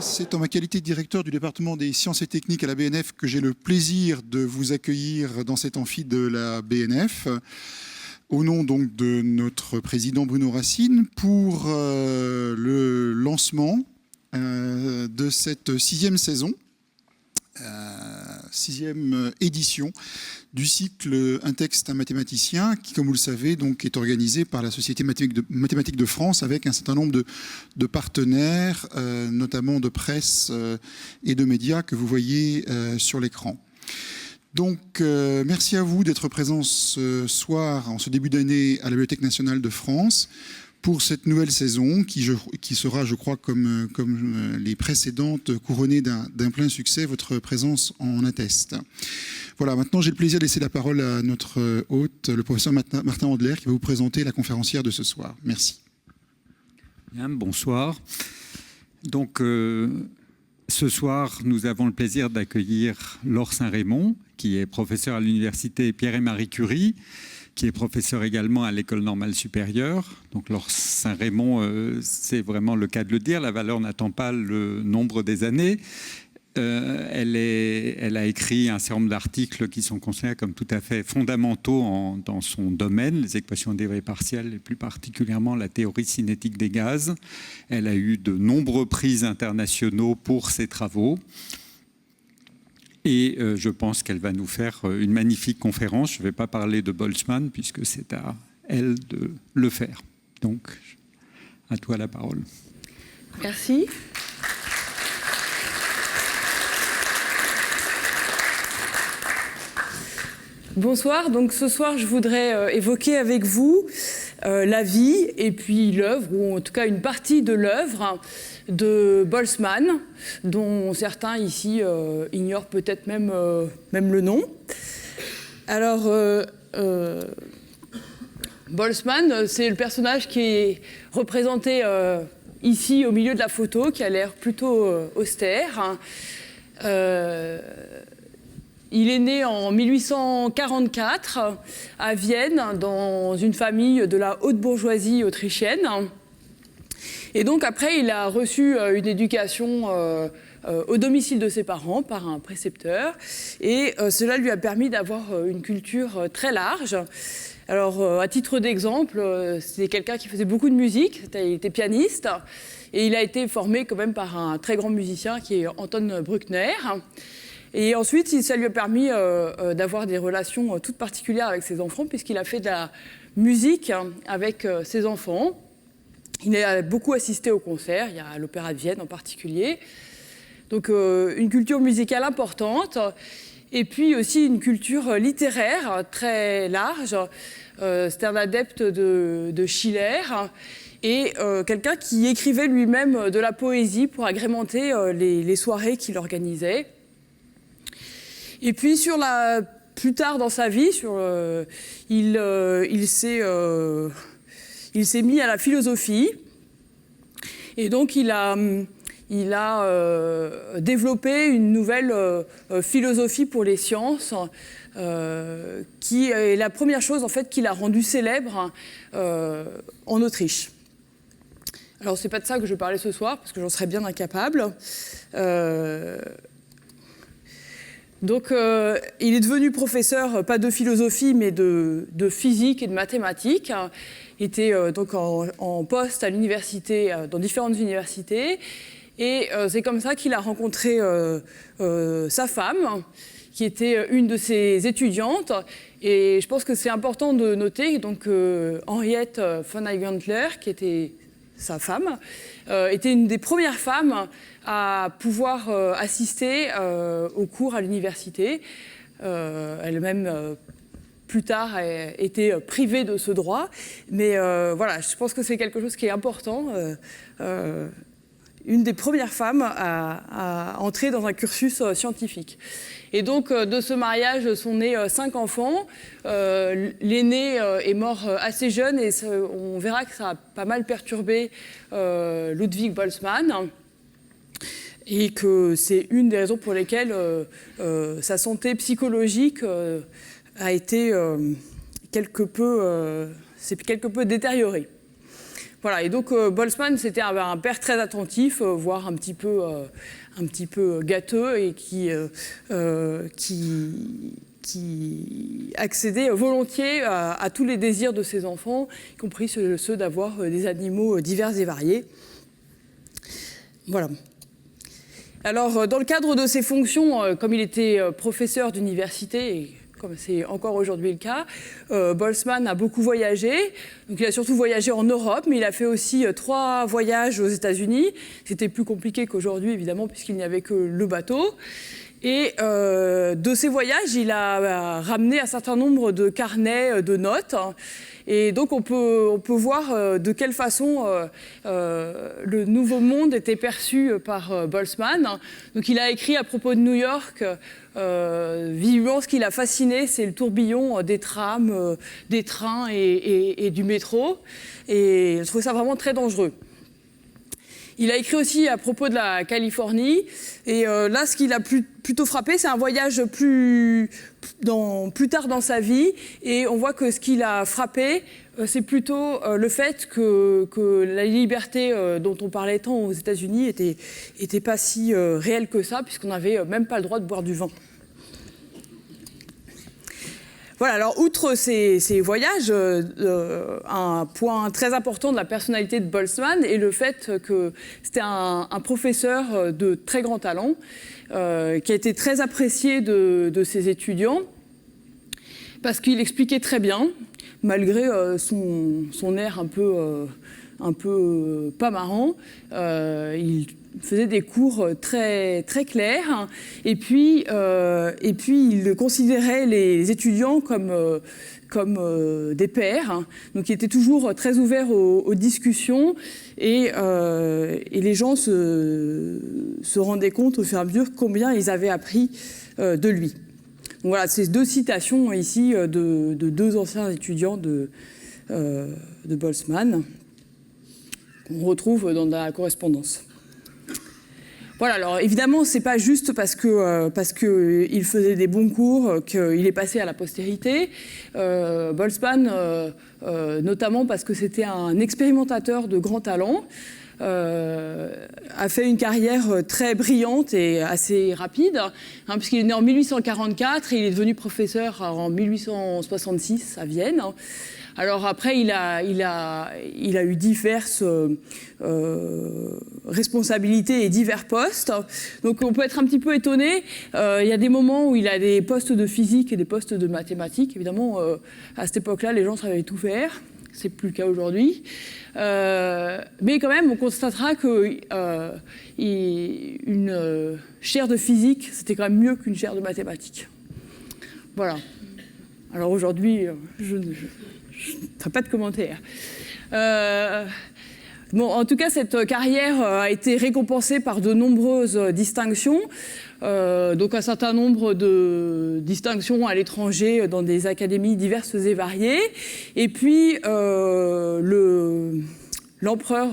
C'est en ma qualité de directeur du département des sciences et techniques à la BNF que j'ai le plaisir de vous accueillir dans cet amphi de la BNF, au nom donc de notre président Bruno Racine, pour le lancement de cette sixième saison, sixième édition du cycle Un texte, un mathématicien, qui, comme vous le savez, donc, est organisé par la Société mathématique de France avec un certain nombre de partenaires, notamment de presse et de médias que vous voyez sur l'écran. Donc, merci à vous d'être présents ce soir, en ce début d'année, à la Bibliothèque nationale de France, pour cette nouvelle saison qui sera, je crois, comme les précédentes, couronnée d'un plein succès. Votre présence en atteste. Voilà, maintenant j'ai le plaisir de laisser la parole à notre hôte, le professeur Martin Andler, qui va vous présenter la conférencière de ce soir. Merci. Bien, bonsoir. Donc, ce soir, nous avons le plaisir d'accueillir Laure Saint-Raymond, qui est professeur à l'université Pierre et Marie Curie, qui est professeur également à l'École normale supérieure. Donc Laure Saint-Raymond, c'est vraiment le cas de le dire, la valeur n'attend pas le nombre des années. Elle a écrit un certain nombre d'articles qui sont considérés comme tout à fait fondamentaux dans son domaine, les équations dérivées partielles et plus particulièrement la théorie cinétique des gaz. Elle a eu de nombreux prix internationaux pour ses travaux. Et je pense qu'elle va nous faire une magnifique conférence. Je ne vais pas parler de Boltzmann puisque c'est à elle de le faire. Donc, à toi la parole. Merci. Bonsoir. Donc ce soir, je voudrais évoquer avec vous la vie et puis l'œuvre, ou en tout cas une partie de l'œuvre de Boltzmann, dont certains ici ignorent peut-être même le nom. Alors, Boltzmann, c'est le personnage qui est représenté ici au milieu de la photo, qui a l'air plutôt austère. Il est né en 1844 à Vienne, dans une famille de la haute bourgeoisie autrichienne. Et donc après, il a reçu une éducation au domicile de ses parents par un précepteur. Et cela lui a permis d'avoir une culture très large. Alors, à titre d'exemple, c'est quelqu'un qui faisait beaucoup de musique, il était pianiste. Et il a été formé quand même par un très grand musicien qui est Anton Bruckner. Et ensuite, ça lui a permis d'avoir des relations toutes particulières avec ses enfants, puisqu'il a fait de la musique avec ses enfants. Il a beaucoup assisté aux concerts, il y a l'Opéra de Vienne en particulier. Donc une culture musicale importante, et puis aussi une culture littéraire très large. C'est un adepte de Schiller, et quelqu'un qui écrivait lui-même de la poésie pour agrémenter les soirées qu'il organisait. Et puis plus tard dans sa vie, il s'est mis à la philosophie, et donc il a développé une nouvelle philosophie pour les sciences, qui est la première chose en fait qu'il a rendue célèbre en Autriche. Alors c'est pas de ça que je parlais ce soir, parce que j'en serais bien incapable. Donc, il est devenu professeur, pas de philosophie, mais de physique et de mathématiques. Il était donc en poste à l'université, dans différentes universités. Et c'est comme ça qu'il a rencontré sa femme, qui était une de ses étudiantes. Et je pense que c'est important de noter donc, Henriette von Eigenthaler, qui était sa femme, était une des premières femmes à pouvoir assister aux cours à l'université. Elle-même, plus tard, a été privée de ce droit. Mais voilà, je pense que c'est quelque chose qui est important. Une des premières femmes à entrer dans un cursus scientifique. Et donc, de ce mariage sont nés 5 enfants. L'aîné est mort assez jeune, et on verra que ça a pas mal perturbé Ludwig Boltzmann. Et que c'est une des raisons pour lesquelles sa santé psychologique a été quelque peu détériorée. Voilà, et donc Boltzmann, c'était un père très attentif, voire un petit peu gâteux, et qui accédait volontiers à tous les désirs de ses enfants, y compris ceux d'avoir des animaux divers et variés. Voilà. Alors, dans le cadre de ses fonctions, comme il était professeur d'université, et comme c'est encore aujourd'hui le cas, Boltzmann a beaucoup voyagé. Donc, il a surtout voyagé en Europe, mais il a fait aussi 3 voyages aux États-Unis. C'était plus compliqué qu'aujourd'hui, évidemment, puisqu'il n'y avait que le bateau. Et de ces voyages, il a ramené un certain nombre de carnets de notes. Et donc, on peut voir de quelle façon le Nouveau Monde était perçu par Boltzmann. Donc, il a écrit à propos de New York, visiblement, ce qui l'a fasciné, c'est le tourbillon des trams, des trains et du métro. Et je trouvais ça vraiment très dangereux. Il a écrit aussi à propos de la Californie. Et là, ce qui l'a plutôt frappé, c'est un voyage plus tard dans sa vie. Et on voit que ce qui l'a frappé, c'est plutôt le fait que la liberté dont on parlait tant aux États-Unis était pas si réelle que ça, puisqu'on n'avait même pas le droit de boire du vin. Voilà, alors outre ces voyages, un point très important de la personnalité de Boltzmann est le fait que c'était un professeur de très grand talent, qui a été très apprécié de ses étudiants, parce qu'il expliquait très bien, malgré son air un peu pas marrant. Il faisait des cours très, très clairs, et puis il considérait les étudiants comme des pairs, donc il était toujours très ouvert aux discussions, et les gens se rendaient compte au fur et à mesure combien ils avaient appris de lui. Donc voilà, ces 2 citations ici de 2 anciens étudiants de Boltzmann qu'on retrouve dans la correspondance. Voilà, alors évidemment, c'est pas juste parce que il faisait des bons cours qu'il est passé à la postérité. Boltzmann, notamment parce que c'était un expérimentateur de grand talent, a fait une carrière très brillante et assez rapide, puisqu'il est né en 1844 et il est devenu professeur en 1866 à Vienne. Alors après, il a eu diverses responsabilités et divers postes. Donc on peut être un petit peu étonné. Il y a des moments où il a des postes de physique et des postes de mathématiques. Évidemment, à cette époque-là, les gens savaient tout faire. C'est plus le cas aujourd'hui. Mais quand même, on constatera qu'une chaire de physique, c'était quand même mieux qu'une chaire de mathématiques. Voilà. Alors aujourd'hui, je ne ferai pas de commentaires. Bon, en tout cas, cette carrière a été récompensée par de nombreuses distinctions. Donc un certain nombre de distinctions à l'étranger dans des académies diverses et variées. Et puis l'empereur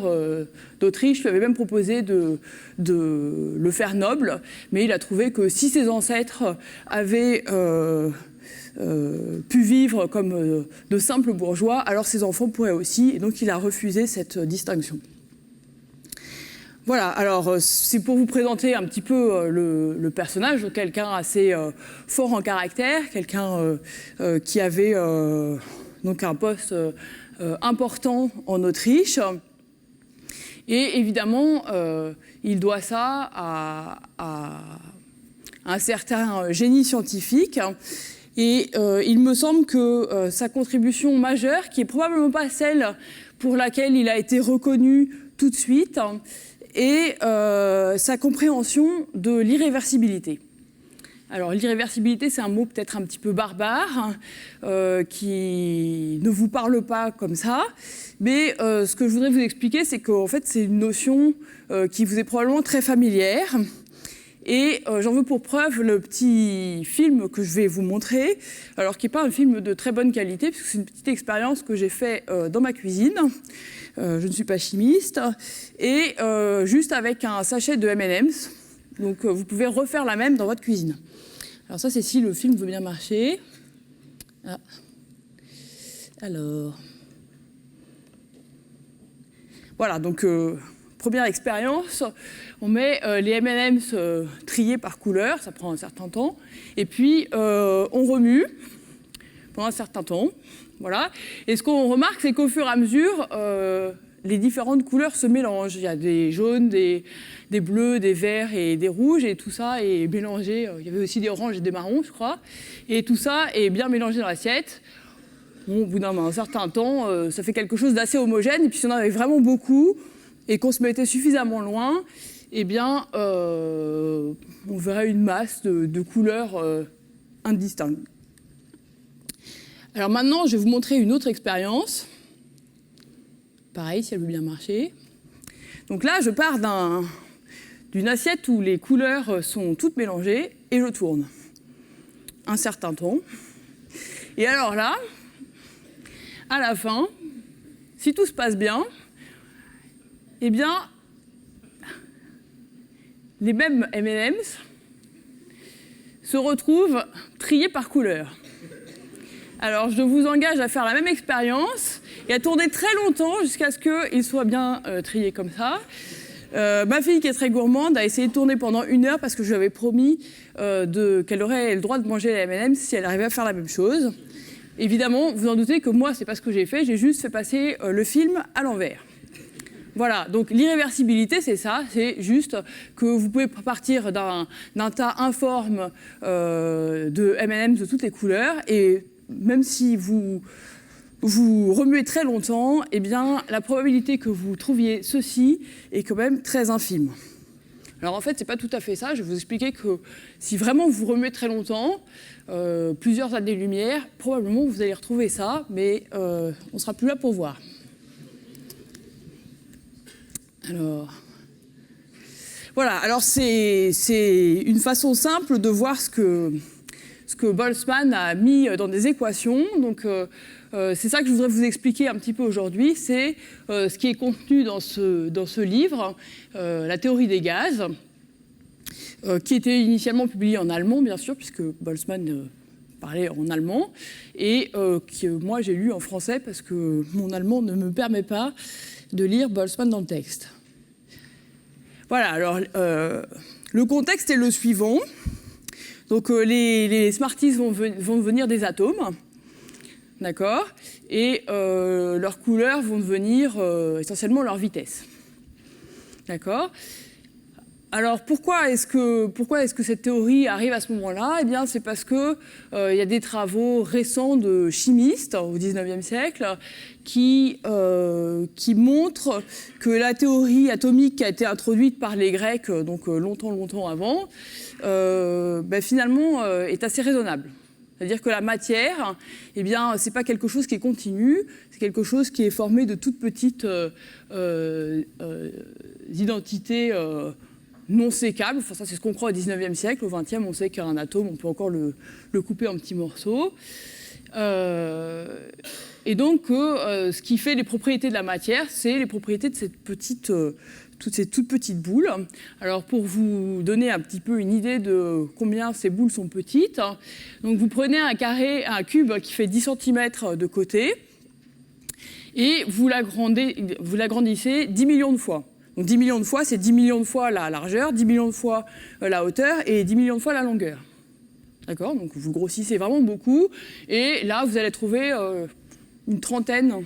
d'Autriche lui avait même proposé de le faire noble, mais il a trouvé que si ses ancêtres avaient pu vivre comme de simples bourgeois, alors ses enfants pourraient aussi, et donc il a refusé cette distinction. Voilà, alors c'est pour vous présenter un petit peu le personnage, donc quelqu'un assez fort en caractère, quelqu'un qui avait donc un poste important en Autriche, et évidemment il doit ça à un certain génie scientifique. Et il me semble que sa contribution majeure, qui est probablement pas celle pour laquelle il a été reconnu tout de suite, est sa compréhension de l'irréversibilité. Alors l'irréversibilité, c'est un mot peut-être un petit peu barbare, qui ne vous parle pas comme ça, mais ce que je voudrais vous expliquer, c'est qu'en fait c'est une notion qui vous est probablement très familière. Et j'en veux pour preuve le petit film que je vais vous montrer, alors qui n'est pas un film de très bonne qualité, puisque c'est une petite expérience que j'ai faite dans ma cuisine. Je ne suis pas chimiste. Et juste avec un sachet de M&M's. Donc vous pouvez refaire la même dans votre cuisine. Alors ça, c'est si le film veut bien marcher. Ah. Alors... Voilà, donc première expérience, on met les M&M's triés par couleur, ça prend un certain temps, et puis on remue pendant un certain temps. Voilà. Et ce qu'on remarque, c'est qu'au fur et à mesure, les différentes couleurs se mélangent. Il y a des jaunes, des bleus, des verts et des rouges, et tout ça est mélangé. Il y avait aussi des oranges et des marrons, je crois. Et tout ça est bien mélangé dans l'assiette. Bon, au bout d'un certain temps, ça fait quelque chose d'assez homogène. Et puis si on en avait vraiment beaucoup, et qu'on se mettait suffisamment loin, eh bien, on verrait une masse de couleurs indistinctes. Alors maintenant, je vais vous montrer une autre expérience. Pareil, si elle veut bien marcher. Donc là, je pars d'une assiette où les couleurs sont toutes mélangées et je tourne un certain temps. Et alors là, à la fin, si tout se passe bien, eh bien, les mêmes M&M's se retrouvent triés par couleur. Alors, je vous engage à faire la même expérience et à tourner très longtemps jusqu'à ce qu'ils soient bien triés comme ça. Ma fille, qui est très gourmande, a essayé de tourner pendant 1 heure parce que je lui avais promis qu'elle aurait le droit de manger les M&M's si elle arrivait à faire la même chose. Évidemment, vous en doutez que moi, c'est pas ce que j'ai fait. J'ai juste fait passer le film à l'envers. Voilà, donc l'irréversibilité, c'est ça, c'est juste que vous pouvez partir d'un tas informe de M&M's de toutes les couleurs, et même si vous remuez très longtemps, eh bien, la probabilité que vous trouviez ceci est quand même très infime. Alors en fait, c'est pas tout à fait ça. Je vais vous expliquer que si vraiment vous remuez très longtemps, plusieurs années-lumière, probablement vous allez retrouver ça, mais on sera plus là pour voir. Alors, voilà. Alors c'est une façon simple de voir ce que Boltzmann a mis dans des équations. Donc c'est ça que je voudrais vous expliquer un petit peu aujourd'hui. C'est ce qui est contenu dans ce livre, La théorie des gaz, qui était initialement publié en allemand, bien sûr, puisque Boltzmann parlait en allemand, et que moi j'ai lu en français parce que mon allemand ne me permet pas de lire Boltzmann dans le texte. Voilà, alors le contexte est le suivant. Donc les Smarties vont devenir des atomes, d'accord, et leurs couleurs vont devenir essentiellement leur vitesse, d'accord. Alors pourquoi est-ce que cette théorie arrive à ce moment-là ? Eh bien, c'est parce que il y a des travaux récents de chimistes au XIXe siècle qui montrent que la théorie atomique qui a été introduite par les Grecs, donc longtemps avant, finalement est assez raisonnable. C'est-à-dire que la matière, eh bien, c'est pas quelque chose qui est continu, c'est quelque chose qui est formé de toutes petites identités non sécables. Enfin, ça, c'est ce qu'on croit au XIXe siècle. Au XXe, on sait qu'un atome, on peut encore le couper en petits morceaux. Et donc, ce qui fait les propriétés de la matière, c'est les propriétés de toutes ces toutes petites boules. Alors, pour vous donner un petit peu une idée de combien ces boules sont petites, donc vous prenez un cube qui fait 10 cm de côté, et vous l'agrandissez 10 millions de fois. Donc 10 millions de fois, c'est 10 millions de fois la largeur, 10 millions de fois la hauteur et 10 millions de fois la longueur. D'accord ? Donc vous grossissez vraiment beaucoup. Et là, vous allez trouver une trentaine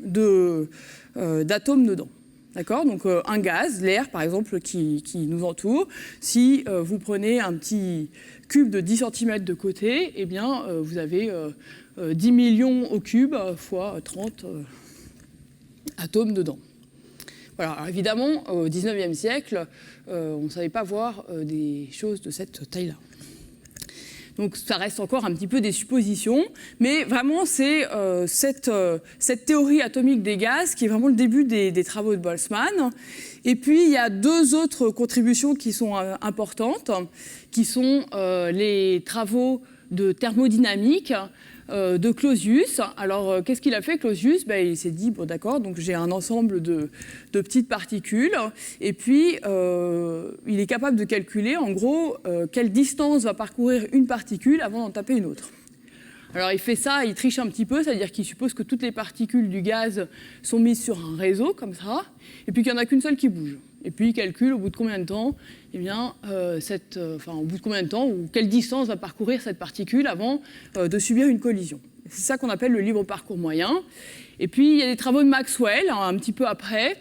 d'atomes dedans. D'accord ? Donc un gaz, l'air par exemple, qui nous entoure. Si vous prenez un petit cube de 10 cm de côté, eh bien, vous avez 10 millions au cube fois 30 atomes dedans. Voilà, alors évidemment, au XIXe siècle, on ne savait pas voir des choses de cette taille-là. Donc ça reste encore un petit peu des suppositions, mais vraiment c'est cette théorie atomique des gaz qui est vraiment le début des travaux de Boltzmann. Et puis il y a 2 autres contributions qui sont importantes, qui sont les travaux de thermodynamique de Clausius. Alors, qu'est-ce qu'il a fait, Clausius ? Il s'est dit, bon d'accord, donc j'ai un ensemble de petites particules, et puis il est capable de calculer, en gros, quelle distance va parcourir une particule avant d'en taper une autre. Alors il fait ça, il triche un petit peu, c'est-à-dire qu'il suppose que toutes les particules du gaz sont mises sur un réseau, comme ça, et puis qu'il n'y en a qu'une seule qui bouge. Et puis il calcule au bout de combien de temps, eh bien, au bout de combien de temps, ou quelle distance va parcourir cette particule avant de subir une collision. C'est ça qu'on appelle le libre parcours moyen. Et puis il y a des travaux de Maxwell, un petit peu après,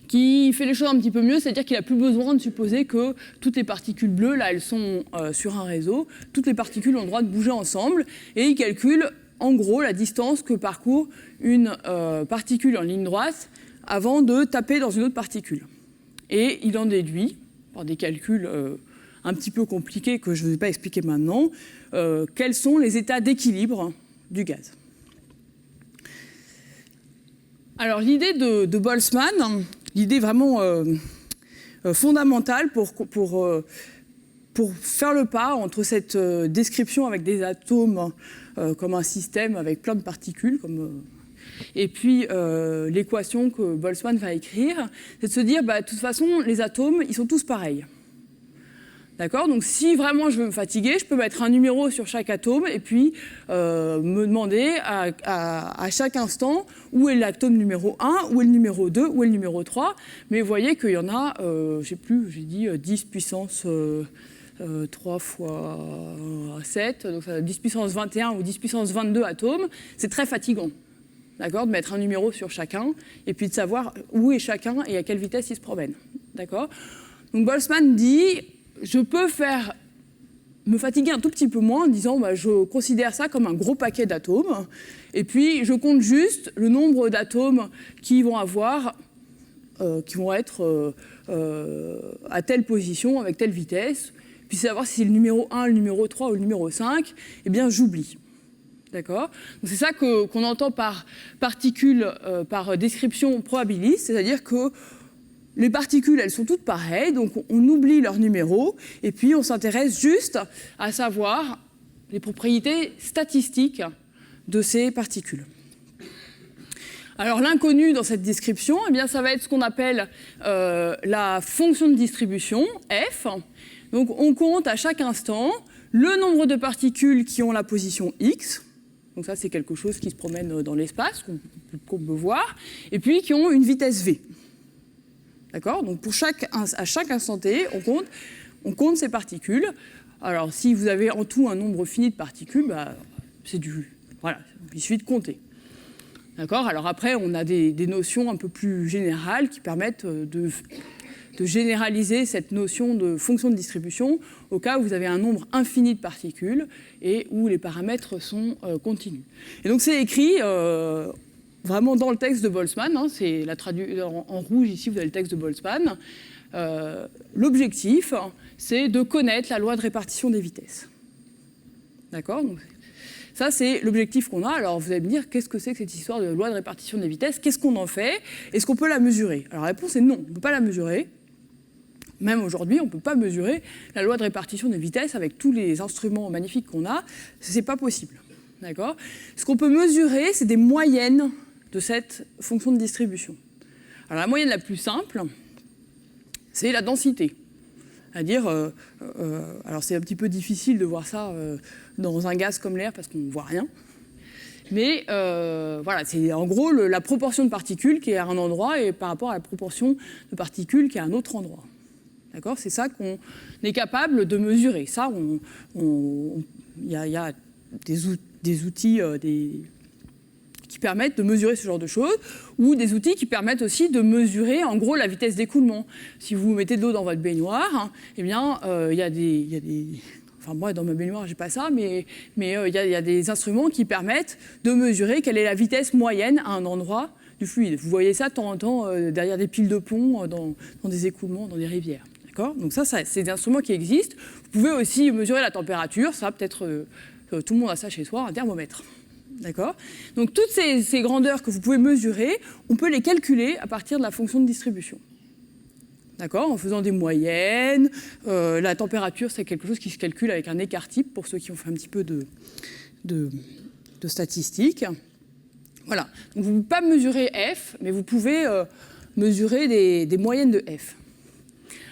qui fait les choses un petit peu mieux, c'est-à-dire qu'il n'a plus besoin de supposer que toutes les particules bleues, là, elles sont sur un réseau, toutes les particules ont le droit de bouger ensemble, et il calcule, en gros, la distance que parcourt une particule en ligne droite avant de taper dans une autre particule. Et il en déduit, par des calculs un petit peu compliqués que je ne vais pas expliquer maintenant, quels sont les états d'équilibre du gaz. Alors l'idée de Boltzmann, l'idée vraiment fondamentale pour faire le pas entre cette description avec des atomes comme un système avec plein de particules, et puis l'équation que Boltzmann va écrire, c'est de se dire, de toute façon, les atomes, ils sont tous pareils. D'accord ? Donc si vraiment je veux me fatiguer, je peux mettre un numéro sur chaque atome et puis me demander à chaque instant où est l'atome numéro 1, où est le numéro 2, où est le numéro 3. Mais vous voyez qu'il y en a, j'ai dit 10 puissance 3 fois 7, donc ça 10 puissance 21 ou 10 puissance 22 atomes. C'est très fatigant, d'accord, de mettre un numéro sur chacun et puis de savoir où est chacun et à quelle vitesse il se promène. D'accord ? Donc Boltzmann dit... Je peux me fatiguer un tout petit peu moins en disant je considère ça comme un gros paquet d'atomes et puis je compte juste le nombre d'atomes qui vont être à telle position avec telle vitesse, puis savoir si c'est le numéro 1, le numéro 3 ou le numéro 5, eh bien j'oublie. D'accord ? Donc c'est ça qu'on entend par particules, par description probabiliste, c'est-à-dire que les particules, elles sont toutes pareilles, donc on oublie leur numéro, et puis on s'intéresse juste à savoir les propriétés statistiques de ces particules. Alors l'inconnu dans cette description, eh bien, ça va être ce qu'on appelle la fonction de distribution, f. Donc on compte à chaque instant le nombre de particules qui ont la position x, donc ça c'est quelque chose qui se promène dans l'espace, qu'on peut voir, et puis qui ont une vitesse v. D'accord ? Donc à chaque instant t, on compte ces particules. Alors si vous avez en tout un nombre fini de particules, voilà, il suffit de compter. D'accord ? Alors après, on a des notions un peu plus générales qui permettent de généraliser cette notion de fonction de distribution au cas où vous avez un nombre infini de particules et où les paramètres sont continus. Et donc c'est écrit... vraiment dans le texte de Boltzmann, c'est en rouge ici vous avez le texte de Boltzmann. L'objectif, c'est de connaître la loi de répartition des vitesses. D'accord ? Donc, ça, c'est l'objectif qu'on a. Alors vous allez me dire, qu'est-ce que c'est que cette histoire de loi de répartition des vitesses ? Qu'est-ce qu'on en fait ? Est-ce qu'on peut la mesurer ? Alors la réponse est non, on ne peut pas la mesurer. Même aujourd'hui, on ne peut pas mesurer la loi de répartition des vitesses avec tous les instruments magnifiques qu'on a. Ce n'est pas possible. D'accord ? Ce qu'on peut mesurer, c'est des moyennes de cette fonction de distribution. Alors la moyenne la plus simple, c'est la densité. C'est-à-dire, alors c'est un petit peu difficile de voir ça dans un gaz comme l'air parce qu'on ne voit rien. Mais voilà, c'est en gros la proportion de particules qui est à un endroit et par rapport à la proportion de particules qui est à un autre endroit. D'accord ? C'est ça qu'on est capable de mesurer. Ça, il y a des outils qui permettent de mesurer ce genre de choses, ou des outils qui permettent aussi de mesurer, en gros, la vitesse d'écoulement. Si vous mettez de l'eau dans votre baignoire, eh bien, il y a des... Enfin, moi, dans ma baignoire, j'ai pas ça, mais il y a des instruments qui permettent de mesurer quelle est la vitesse moyenne à un endroit du fluide. Vous voyez ça de temps en temps derrière des piles de ponts, dans des écoulements, dans des rivières. D'accord ? Donc ça, c'est des instruments qui existent. Vous pouvez aussi mesurer la température. Ça, peut-être, tout le monde a ça chez soi, un thermomètre. D'accord ? Donc toutes ces grandeurs que vous pouvez mesurer, on peut les calculer à partir de la fonction de distribution. D'accord ? En faisant des moyennes. La température, c'est quelque chose qui se calcule avec un écart type, pour ceux qui ont fait un petit peu de statistiques. Voilà. Donc vous ne pouvez pas mesurer f, mais vous pouvez mesurer des moyennes de f.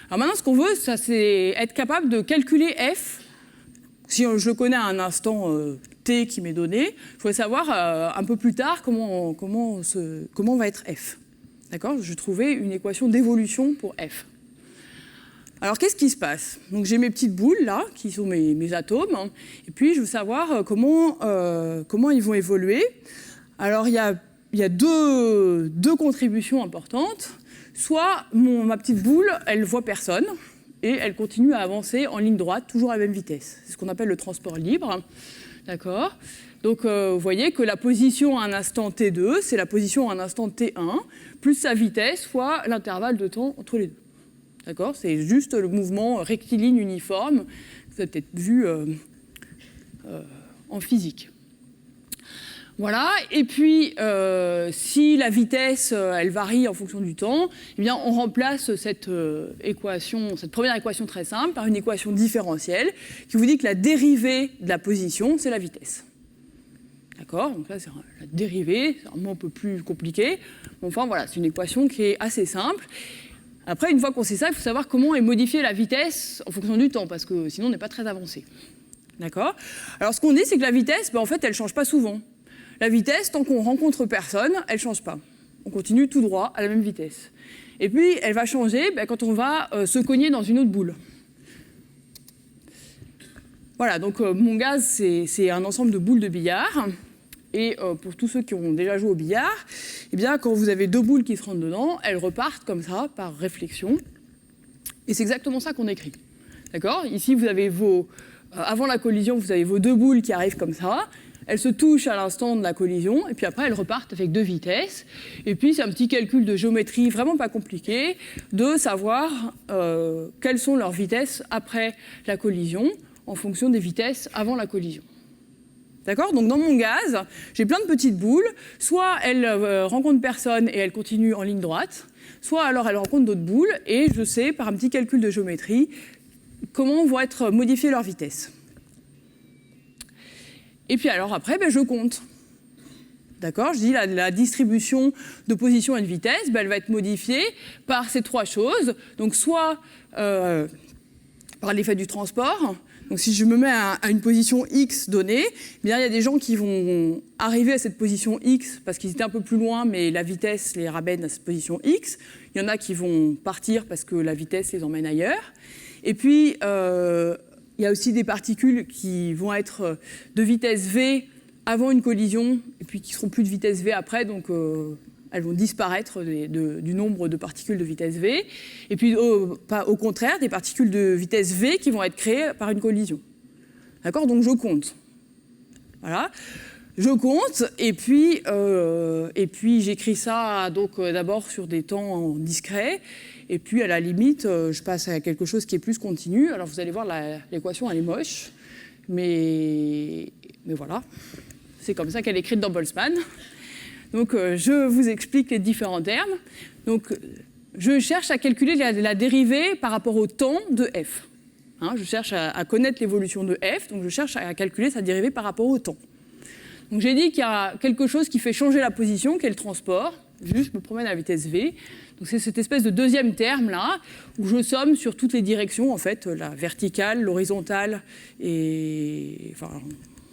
Alors maintenant, ce qu'on veut, ça, c'est être capable de calculer f, si je le connais à un instant T qui m'est donné. Je voudrais savoir un peu plus tard comment va être F. D'accord ? Je trouvais une équation d'évolution pour F. Alors, qu'est-ce qui se passe ? Donc, j'ai mes petites boules, là, qui sont mes atomes, hein, et puis je veux savoir comment ils vont évoluer. Alors, il y a deux contributions importantes. Soit ma petite boule, elle voit personne, et elle continue à avancer en ligne droite, toujours à la même vitesse. C'est ce qu'on appelle le transport libre. D'accord ? Donc, vous voyez que la position à un instant T2, c'est la position à un instant T1, plus sa vitesse fois l'intervalle de temps entre les deux. D'accord ? C'est juste le mouvement rectiligne uniforme que vous avez peut-être vu en physique. Voilà. Et puis, si la vitesse, elle varie en fonction du temps, eh bien, on remplace cette première équation très simple par une équation différentielle qui vous dit que la dérivée de la position, c'est la vitesse. D'accord ? Donc là, c'est la dérivée, c'est un mot un peu plus compliqué. Enfin, voilà, c'est une équation qui est assez simple. Après, une fois qu'on sait ça, il faut savoir comment est modifiée la vitesse en fonction du temps, parce que sinon, on n'est pas très avancé. D'accord ? Alors, ce qu'on dit, c'est que la vitesse, en fait, elle ne change pas souvent. La vitesse, tant qu'on rencontre personne, elle ne change pas. On continue tout droit à la même vitesse. Et puis, elle va changer quand on va se cogner dans une autre boule. Voilà, donc mon gaz, c'est un ensemble de boules de billard. Et pour tous ceux qui ont déjà joué au billard, eh bien, quand vous avez deux boules qui se rentrent dedans, elles repartent comme ça, par réflexion. Et c'est exactement ça qu'on écrit. D'accord ? Ici, vous avez avant la collision, vous avez vos deux boules qui arrivent comme ça. Elles se touchent à l'instant de la collision, et puis après, elles repartent avec deux vitesses. Et puis, c'est un petit calcul de géométrie vraiment pas compliqué, de savoir quelles sont leurs vitesses après la collision, en fonction des vitesses avant la collision. D'accord ? Donc, dans mon gaz, j'ai plein de petites boules. Soit elles rencontrent personne et elles continuent en ligne droite, soit alors elles rencontrent d'autres boules, et je sais, par un petit calcul de géométrie, comment vont être modifiées leurs vitesses. Et puis alors après, je compte. D'accord ? Je dis la distribution de position et de vitesse, elle va être modifiée par ces trois choses. Donc, soit par l'effet du transport. Donc, si je me mets à une position X donnée, il y a des gens qui vont arriver à cette position X parce qu'ils étaient un peu plus loin, mais la vitesse les ramène à cette position X. Il y en a qui vont partir parce que la vitesse les emmène ailleurs. Et puis, il y a aussi des particules qui vont être de vitesse V avant une collision, et puis qui seront plus de vitesse V après, donc elles vont disparaître du nombre de particules de vitesse V. Et puis, au contraire, des particules de vitesse V qui vont être créées par une collision. D'accord ? Donc, je compte. Voilà. Je compte, et puis j'écris ça d'abord sur des temps discrets, et puis à la limite, je passe à quelque chose qui est plus continu. Alors, vous allez voir, l'équation, elle est moche, mais voilà. C'est comme ça qu'elle est écrite dans Boltzmann. Donc, je vous explique les différents termes. Donc, je cherche à calculer la dérivée par rapport au temps de f. Hein, je cherche à connaître l'évolution de f, donc je cherche à calculer sa dérivée par rapport au temps. Donc, j'ai dit qu'il y a quelque chose qui fait changer la position, qui est le transport. Juste, je me promène à vitesse v. Donc, c'est cette espèce de deuxième terme-là, où je somme sur toutes les directions, en fait, la verticale, l'horizontale, enfin,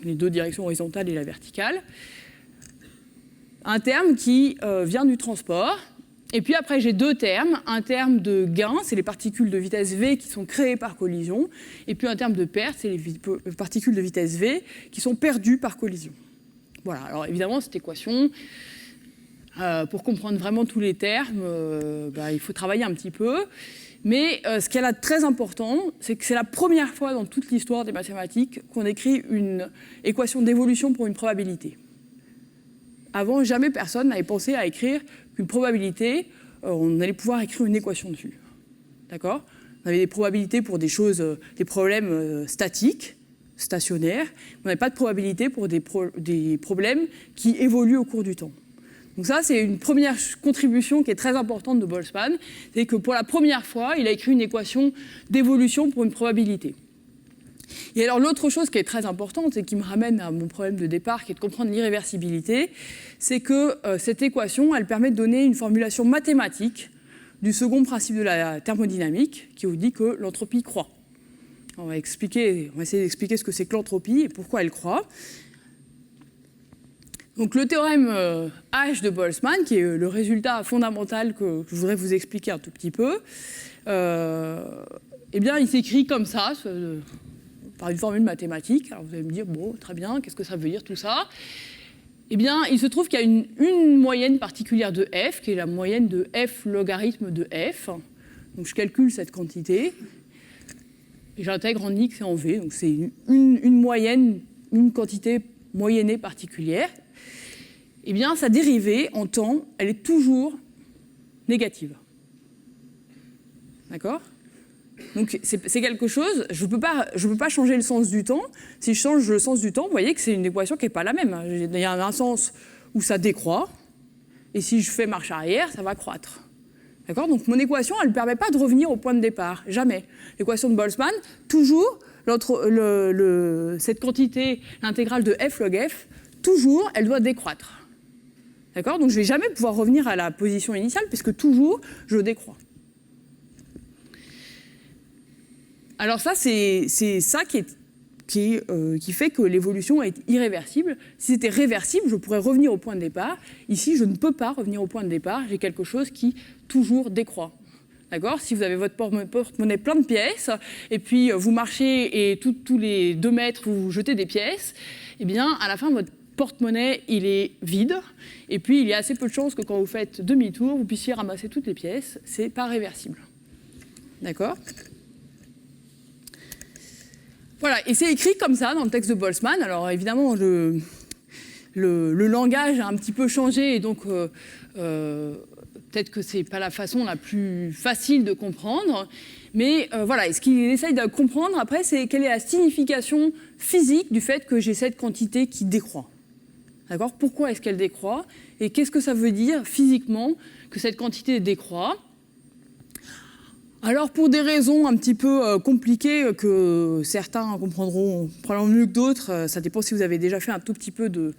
les deux directions horizontales et la verticale. Un terme qui vient du transport. Et puis après, j'ai deux termes. Un terme de gain, c'est les particules de vitesse v qui sont créées par collision. Et puis un terme de perte, c'est les particules de vitesse v qui sont perdues par collision. Voilà. Alors évidemment, cette équation, pour comprendre vraiment tous les termes, il faut travailler un petit peu. Mais ce qu'elle a de très important, c'est que c'est la première fois dans toute l'histoire des mathématiques qu'on écrit une équation d'évolution pour une probabilité. Avant, jamais personne n'avait pensé à écrire qu'une probabilité, on allait pouvoir écrire une équation dessus. D'accord ? On avait des probabilités pour des choses, des problèmes statiques, stationnaires. On n'avait pas de probabilité pour des problèmes qui évoluent au cours du temps. Donc ça, c'est une première contribution qui est très importante de Boltzmann. C'est que pour la première fois, il a écrit une équation d'évolution pour une probabilité. Et alors l'autre chose qui est très importante et qui me ramène à mon problème de départ, qui est de comprendre l'irréversibilité, c'est que cette équation, elle permet de donner une formulation mathématique du second principe de la thermodynamique, qui vous dit que l'entropie croît. On va essayer d'expliquer ce que c'est que l'entropie et pourquoi elle croît. Donc le théorème H de Boltzmann, qui est le résultat fondamental que je voudrais vous expliquer un tout petit peu, eh bien, il s'écrit comme ça, par une formule mathématique. Alors vous allez me dire, bon, très bien, qu'est-ce que ça veut dire tout ça? Eh bien, il se trouve qu'il y a une moyenne particulière de f, qui est la moyenne de f logarithme de f. Donc je calcule cette quantité, et j'intègre en x et en v. Donc c'est une moyenne, une quantité moyennée particulière. Eh bien, sa dérivée en temps, elle est toujours négative. D'accord? Donc c'est quelque chose, je peux pas changer le sens du temps. Si je change le sens du temps, vous voyez que c'est une équation qui n'est pas la même. Il y a un sens où ça décroît, et si je fais marche arrière, ça va croître. D'accord? Donc mon équation, elle ne permet pas de revenir au point de départ, jamais. L'équation de Boltzmann, toujours, cette quantité, l'intégrale de f log f, toujours, elle doit décroître. D'accord? Donc je ne vais jamais pouvoir revenir à la position initiale, puisque toujours, je décroît. Alors ça, c'est ça qui fait que l'évolution est irréversible. Si c'était réversible, je pourrais revenir au point de départ. Ici, je ne peux pas revenir au point de départ. J'ai quelque chose qui toujours décroît. D'accord? Si vous avez votre porte-monnaie plein de pièces, et puis vous marchez et tous les 2 mètres, vous jetez des pièces, eh bien, à la fin, votre porte-monnaie, il est vide. Et puis, il y a assez peu de chances que quand vous faites demi-tour, vous puissiez ramasser toutes les pièces. C'est pas réversible. D'accord? Voilà, et c'est écrit comme ça dans le texte de Boltzmann. Alors évidemment, le langage a un petit peu changé, et donc peut-être que c'est pas la façon la plus facile de comprendre. Mais voilà, et ce qu'il essaye de comprendre après, c'est quelle est la signification physique du fait que j'ai cette quantité qui décroît. D'accord? Pourquoi est-ce qu'elle décroît? Et qu'est-ce que ça veut dire physiquement que cette quantité décroît? Alors, pour des raisons un petit peu compliquées que certains comprendront probablement mieux que d'autres, ça dépend si vous avez déjà fait un tout petit peu de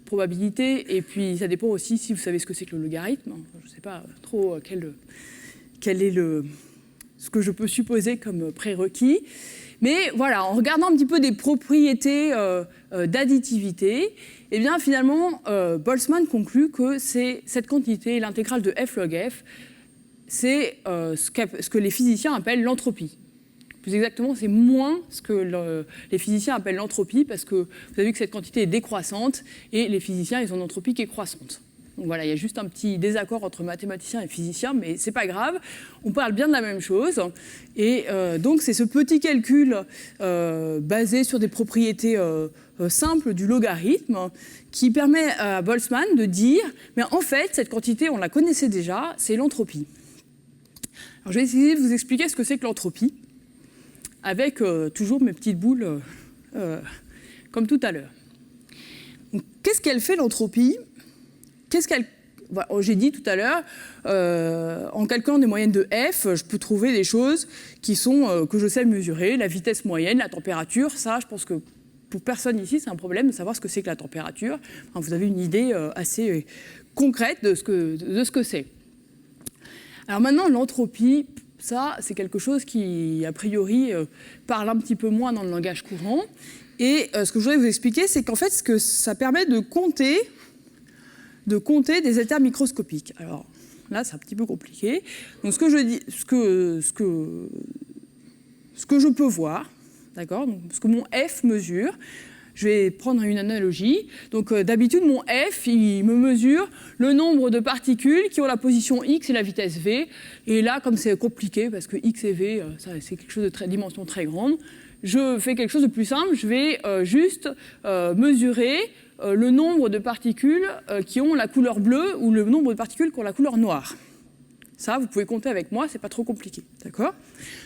probabilité, et puis ça dépend aussi si vous savez ce que c'est que le logarithme. Je ne sais pas trop quel est ce que je peux supposer comme prérequis. Mais voilà, en regardant un petit peu des propriétés d'additivité, eh bien finalement, Boltzmann conclut que c'est cette quantité, l'intégrale de f log f, c'est ce que les physiciens appellent l'entropie. Plus exactement, c'est moins ce que les physiciens appellent l'entropie, parce que vous avez vu que cette quantité est décroissante, et les physiciens, ils ont une entropie qui est croissante. Donc voilà, il y a juste un petit désaccord entre mathématiciens et physiciens, mais c'est pas grave, on parle bien de la même chose. Et donc c'est ce petit calcul basé sur des propriétés simples du logarithme qui permet à Boltzmann de dire, mais en fait, cette quantité, on la connaissait déjà, c'est l'entropie. Alors, je vais essayer de vous expliquer ce que c'est que l'entropie, avec toujours mes petites boules, comme tout à l'heure. Qu'est-ce qu'elle fait, l'entropie? J'ai dit tout à l'heure, en calculant des moyennes de f, je peux trouver des choses qui sont, que je sais mesurer, la vitesse moyenne, la température. Ça, je pense que pour personne ici, c'est un problème de savoir ce que c'est que la température. Enfin, vous avez une idée assez concrète de ce que c'est. Alors maintenant, l'entropie, ça, c'est quelque chose qui, a priori, parle un petit peu moins dans le langage courant. Et ce que je voudrais vous expliquer, c'est qu'en fait, ce que ça permet de compter des états microscopiques. Alors là, c'est un petit peu compliqué. Donc ce que je peux voir, d'accord, donc ce que mon f mesure. Je vais prendre une analogie. Donc d'habitude, mon f, il me mesure le nombre de particules qui ont la position x et la vitesse v. Et là, comme c'est compliqué, parce que x et v, c'est quelque chose de dimension très grande, je fais quelque chose de plus simple. Je vais juste mesurer le nombre de particules qui ont la couleur bleue ou le nombre de particules qui ont la couleur noire. Ça, vous pouvez compter avec moi, c'est pas trop compliqué. D'accord ?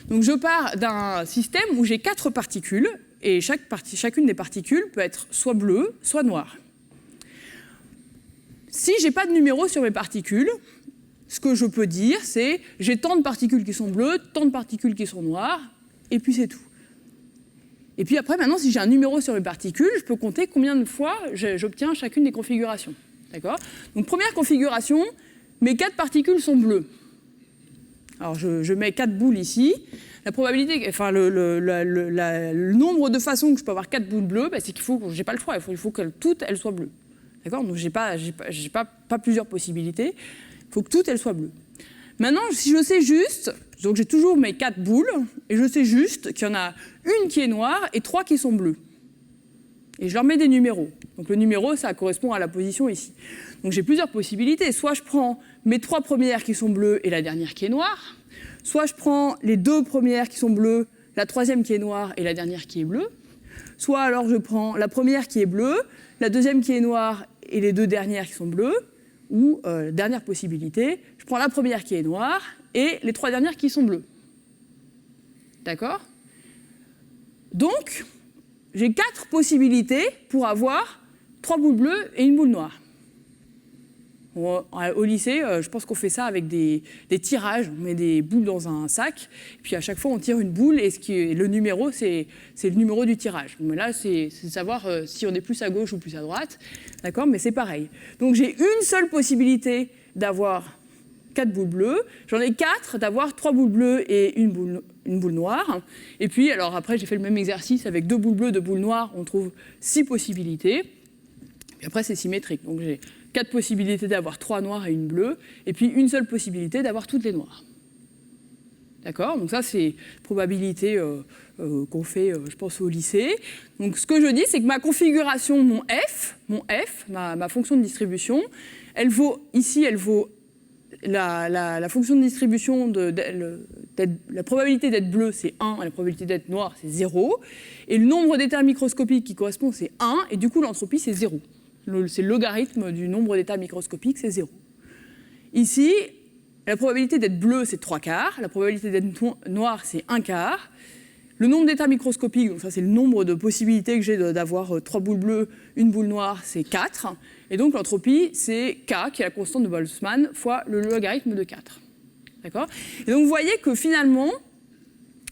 Donc je pars d'un système où j'ai 4 particules, et chacune des particules peut être soit bleue, soit noire. Si j'ai pas de numéro sur mes particules, ce que je peux dire, c'est j'ai tant de particules qui sont bleues, tant de particules qui sont noires, et puis c'est tout. Et puis après, maintenant, si j'ai un numéro sur mes particules, je peux compter combien de fois j'obtiens chacune des configurations. D'accord ? Donc première configuration, mes 4 particules sont bleues. Alors je mets 4 boules ici. La probabilité, enfin le nombre de façons que je peux avoir 4 boules bleues, c'est qu'il faut, j'ai pas le choix, il faut que toutes elles soient bleues. D'accord? Donc, j'ai pas plusieurs possibilités. Il faut que toutes, elles soient bleues. Maintenant, si je sais juste, donc j'ai toujours mes 4 boules, et je sais juste qu'il y en a une qui est noire et 3 qui sont bleues. Et je leur mets des numéros. Donc le numéro, ça correspond à la position ici. Donc j'ai plusieurs possibilités. Soit je prends mes 3 premières qui sont bleues et la dernière qui est noire. Soit je prends les 2 premières qui sont bleues, la 3e qui est noire et la dernière qui est bleue. Soit alors je prends la première qui est bleue, la 2e qui est noire et les 2 dernières qui sont bleues. Ou, dernière possibilité, je prends la première qui est noire et les 3 dernières qui sont bleues. D'accord? Donc, j'ai 4 possibilités pour avoir 3 boules bleues et une boule noire. Au lycée, je pense qu'on fait ça avec des tirages. On met des boules dans un sac, puis à chaque fois on tire une boule et le numéro, c'est le numéro du tirage. Mais là, c'est savoir si on est plus à gauche ou plus à droite. D'accord? Mais c'est pareil. Donc j'ai une seule possibilité d'avoir 4 boules bleues. J'en ai 4 d'avoir 3 boules bleues et une boule noire. Et puis, alors après, j'ai fait le même exercice avec 2 boules bleues, 2 boules noires. On trouve 6 possibilités. Et après, c'est symétrique. Donc j'ai 4 possibilités d'avoir 3 noires et une bleue, et puis une seule possibilité d'avoir toutes les noires. D'accord? Donc ça, c'est probabilité qu'on fait, je pense, au lycée. Donc ce que je dis, c'est que ma configuration, mon f, ma fonction de distribution, elle vaut, ici, elle vaut la fonction de distribution, la probabilité d'être bleu, c'est 1, et la probabilité d'être noir, c'est 0. Et le nombre d'états microscopiques qui correspond, c'est 1, et du coup, l'entropie, c'est 0. C'est le logarithme du nombre d'états microscopiques, c'est 0. Ici, la probabilité d'être bleu, c'est 3/4. La probabilité d'être noir, c'est 1/4. Le nombre d'états microscopiques, donc ça c'est le nombre de possibilités que j'ai d'avoir 3 boules bleues, une boule noire, c'est 4. Et donc l'entropie, c'est K, qui est la constante de Boltzmann, fois le logarithme de 4. D'accord? Et donc vous voyez que finalement,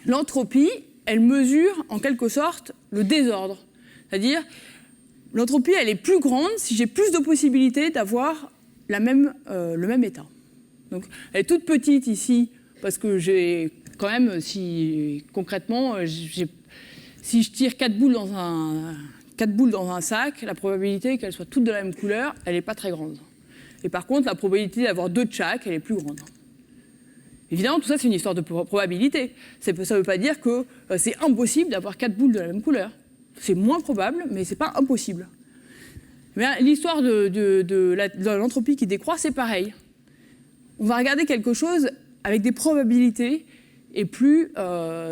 l'entropie, elle mesure en quelque sorte le désordre. C'est-à-dire, l'entropie, elle est plus grande si j'ai plus de possibilités d'avoir le même état. Donc, elle est toute petite ici, parce que j'ai quand même, concrètement, si je tire 4 boules dans un sac, la probabilité qu'elles soient toutes de la même couleur, elle n'est pas très grande. Et par contre, la probabilité d'avoir 2 de chaque, elle est plus grande. Évidemment, tout ça, c'est une histoire de probabilité. Ça ne veut pas dire que c'est impossible d'avoir 4 boules de la même couleur. C'est moins probable, mais ce n'est pas impossible. L'histoire de l'entropie qui décroît, c'est pareil. On va regarder quelque chose avec des probabilités et plus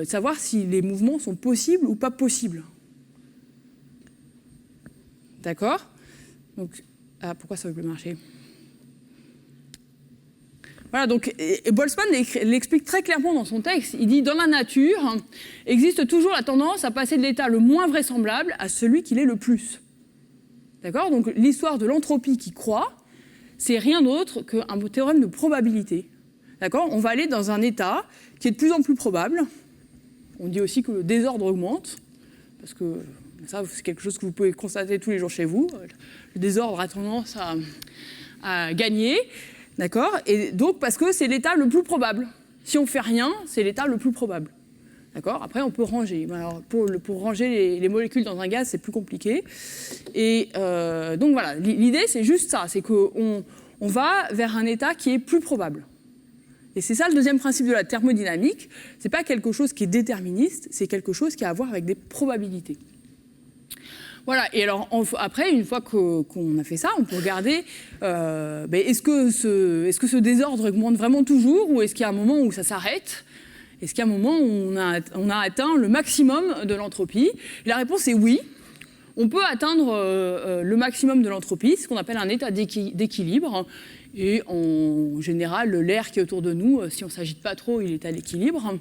savoir si les mouvements sont possibles ou pas possibles. D'accord? Donc, pourquoi ça ne veut plus marcher? Voilà, donc, et Boltzmann l'explique très clairement dans son texte. Il dit, dans la nature, existe toujours la tendance à passer de l'état le moins vraisemblable à celui qui l'est le plus. D'accord? Donc, l'histoire de l'entropie qui croît, c'est rien d'autre qu'un théorème de probabilité. D'accord? On va aller dans un état qui est de plus en plus probable. On dit aussi que le désordre augmente, parce que ça, c'est quelque chose que vous pouvez constater tous les jours chez vous. Le désordre a tendance à gagner. D'accord? Et donc, parce que c'est l'état le plus probable. Si on ne fait rien, c'est l'état le plus probable. D'accord? Après, on peut ranger. Alors, pour ranger les molécules dans un gaz, c'est plus compliqué. Et donc, voilà. L'idée, c'est juste ça. C'est qu'on va vers un état qui est plus probable. Et c'est ça le deuxième principe de la thermodynamique. Ce n'est pas quelque chose qui est déterministe, c'est quelque chose qui a à voir avec des probabilités. Voilà, et alors après, une fois qu'on a fait ça, on peut regarder est-ce que ce désordre augmente vraiment toujours, ou est-ce qu'il y a un moment où ça s'arrête? Est-ce qu'il y a un moment où on a atteint le maximum de l'entropie? La réponse est oui. On peut atteindre le maximum de l'entropie, ce qu'on appelle un état d'équilibre. Et en général, l'air qui est autour de nous, si on ne s'agite pas trop, il est à l'équilibre.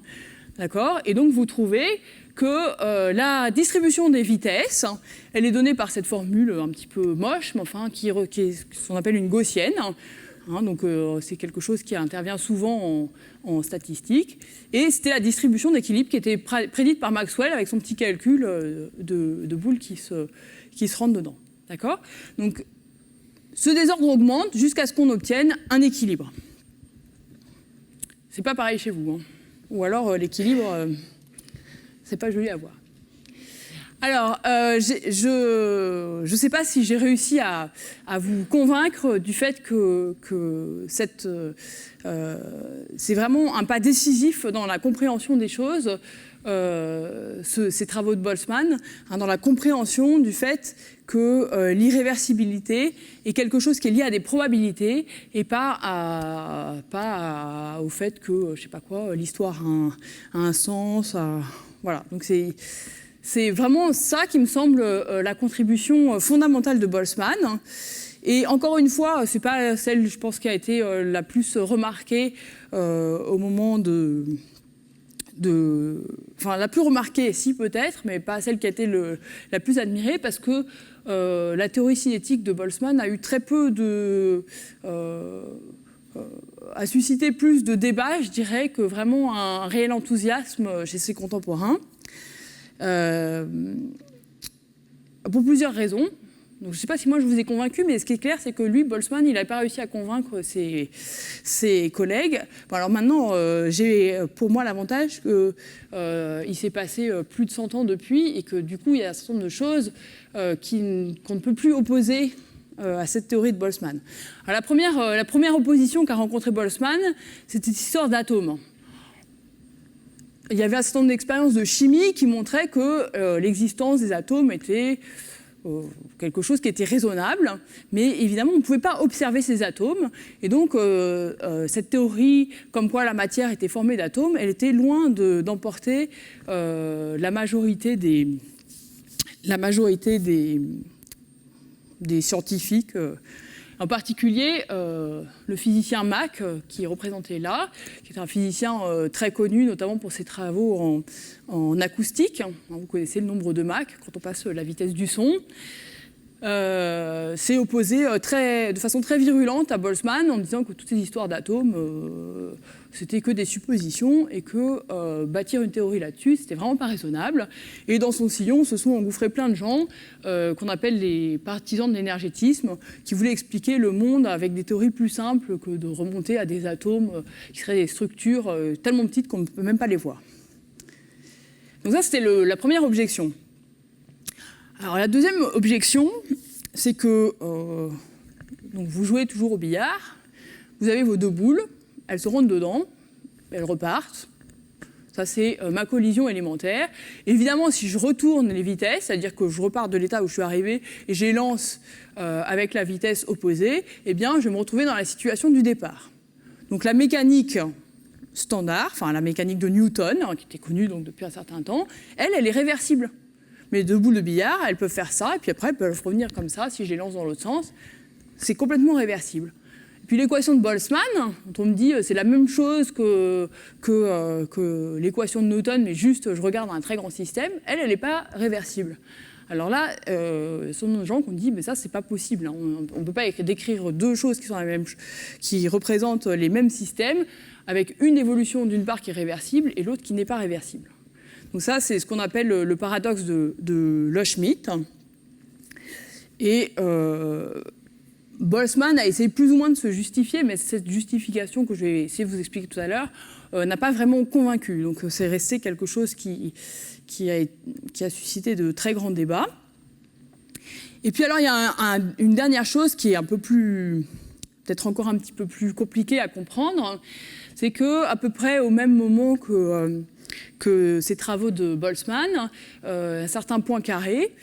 D'accord? Et donc vous trouvez que la distribution des vitesses, elle est donnée par cette formule un petit peu moche, mais enfin qui est ce qu'on appelle une gaussienne. Hein, donc c'est quelque chose qui intervient souvent en statistique. Et c'était la distribution d'équilibre qui était prédite par Maxwell avec son petit calcul de boules qui se rentrent dedans. D'accord? Donc ce désordre augmente jusqu'à ce qu'on obtienne un équilibre. C'est pas pareil chez vous, hein. Ou alors l'équilibre, c'est pas joli à voir. Alors, je ne sais pas si j'ai réussi à vous convaincre du fait que c'est vraiment un pas décisif dans la compréhension des choses, ces travaux de Boltzmann, dans la compréhension du fait que l'irréversibilité est quelque chose qui est lié à des probabilités et pas au fait que, je sais pas quoi, l'histoire a un sens. Voilà, donc c'est vraiment ça qui me semble la contribution fondamentale de Boltzmann. Et encore une fois, c'est pas celle, je pense, qui a été la plus remarquée au moment enfin, la plus remarquée, si peut-être, mais pas celle qui a été la plus admirée, parce que la théorie cinétique de Boltzmann a eu très peu a suscité plus de débats, je dirais, que vraiment un réel enthousiasme chez ses contemporains. Pour plusieurs raisons. Donc, je ne sais pas si moi je vous ai convaincu, mais ce qui est clair, c'est que lui, Boltzmann, il n'a pas réussi à convaincre ses collègues. Bon, alors maintenant, j'ai pour moi l'avantage qu'il s'est passé plus de 100 ans depuis et que du coup, il y a un certain nombre de choses qu'on ne peut plus opposer à cette théorie de Boltzmann. Alors, la première opposition qu'a rencontrée Boltzmann, c'était cette histoire d'atomes. Il y avait un certain nombre d'expériences de chimie qui montraient que l'existence des atomes était quelque chose qui était raisonnable, mais évidemment, on ne pouvait pas observer ces atomes. Et donc, cette théorie, comme quoi la matière était formée d'atomes, elle était loin d'emporter la majorité des scientifiques. En particulier, le physicien Mach, qui est représenté là, qui est un physicien très connu, notamment pour ses travaux en acoustique. Vous connaissez le nombre de Mach quand on passe la vitesse du son. S'est opposé de façon très virulente à Boltzmann en disant que toutes ces histoires d'atomes, c'était que des suppositions et que bâtir une théorie là-dessus, c'était vraiment pas raisonnable. Et dans son sillon se sont engouffrés plein de gens qu'on appelle les partisans de l'énergétisme, qui voulaient expliquer le monde avec des théories plus simples que de remonter à des atomes qui seraient des structures tellement petites qu'on ne peut même pas les voir. Donc ça, c'était la première objection. Alors la deuxième objection, c'est que donc vous jouez toujours au billard, vous avez vos deux boules, elles se rentrent dedans, elles repartent. Ça, c'est ma collision élémentaire. Évidemment, si je retourne les vitesses, c'est-à-dire que je repars de l'état où je suis arrivé et je les lance avec la vitesse opposée, eh bien, je vais me retrouver dans la situation du départ. Donc la mécanique standard, enfin la mécanique de Newton, qui était connue donc, depuis un certain temps, elle est réversible. Mes deux boules de billard, elles peuvent faire ça, et puis après, elles peuvent revenir comme ça, si je les lance dans l'autre sens. C'est complètement réversible. Et puis l'équation de Boltzmann, dont on me dit c'est la même chose que l'équation de Newton, mais juste je regarde un très grand système, elle n'est pas réversible. Alors là, ce sont des gens qui ont dit mais ça, c'est pas possible. Hein. On ne peut pas décrire deux choses qui représentent les mêmes systèmes, avec une évolution d'une part qui est réversible et l'autre qui n'est pas réversible. Donc ça, c'est ce qu'on appelle le paradoxe de Loschmidt. Et Boltzmann a essayé plus ou moins de se justifier, mais cette justification que je vais essayer de vous expliquer tout à l'heure n'a pas vraiment convaincu. Donc c'est resté quelque chose qui a suscité de très grands débats. Et puis alors, il y a une dernière chose qui est un peu plus, peut-être encore un petit peu plus compliquée à comprendre, c'est qu'à peu près au même moment que ces travaux de Boltzmann, un certain Poincaré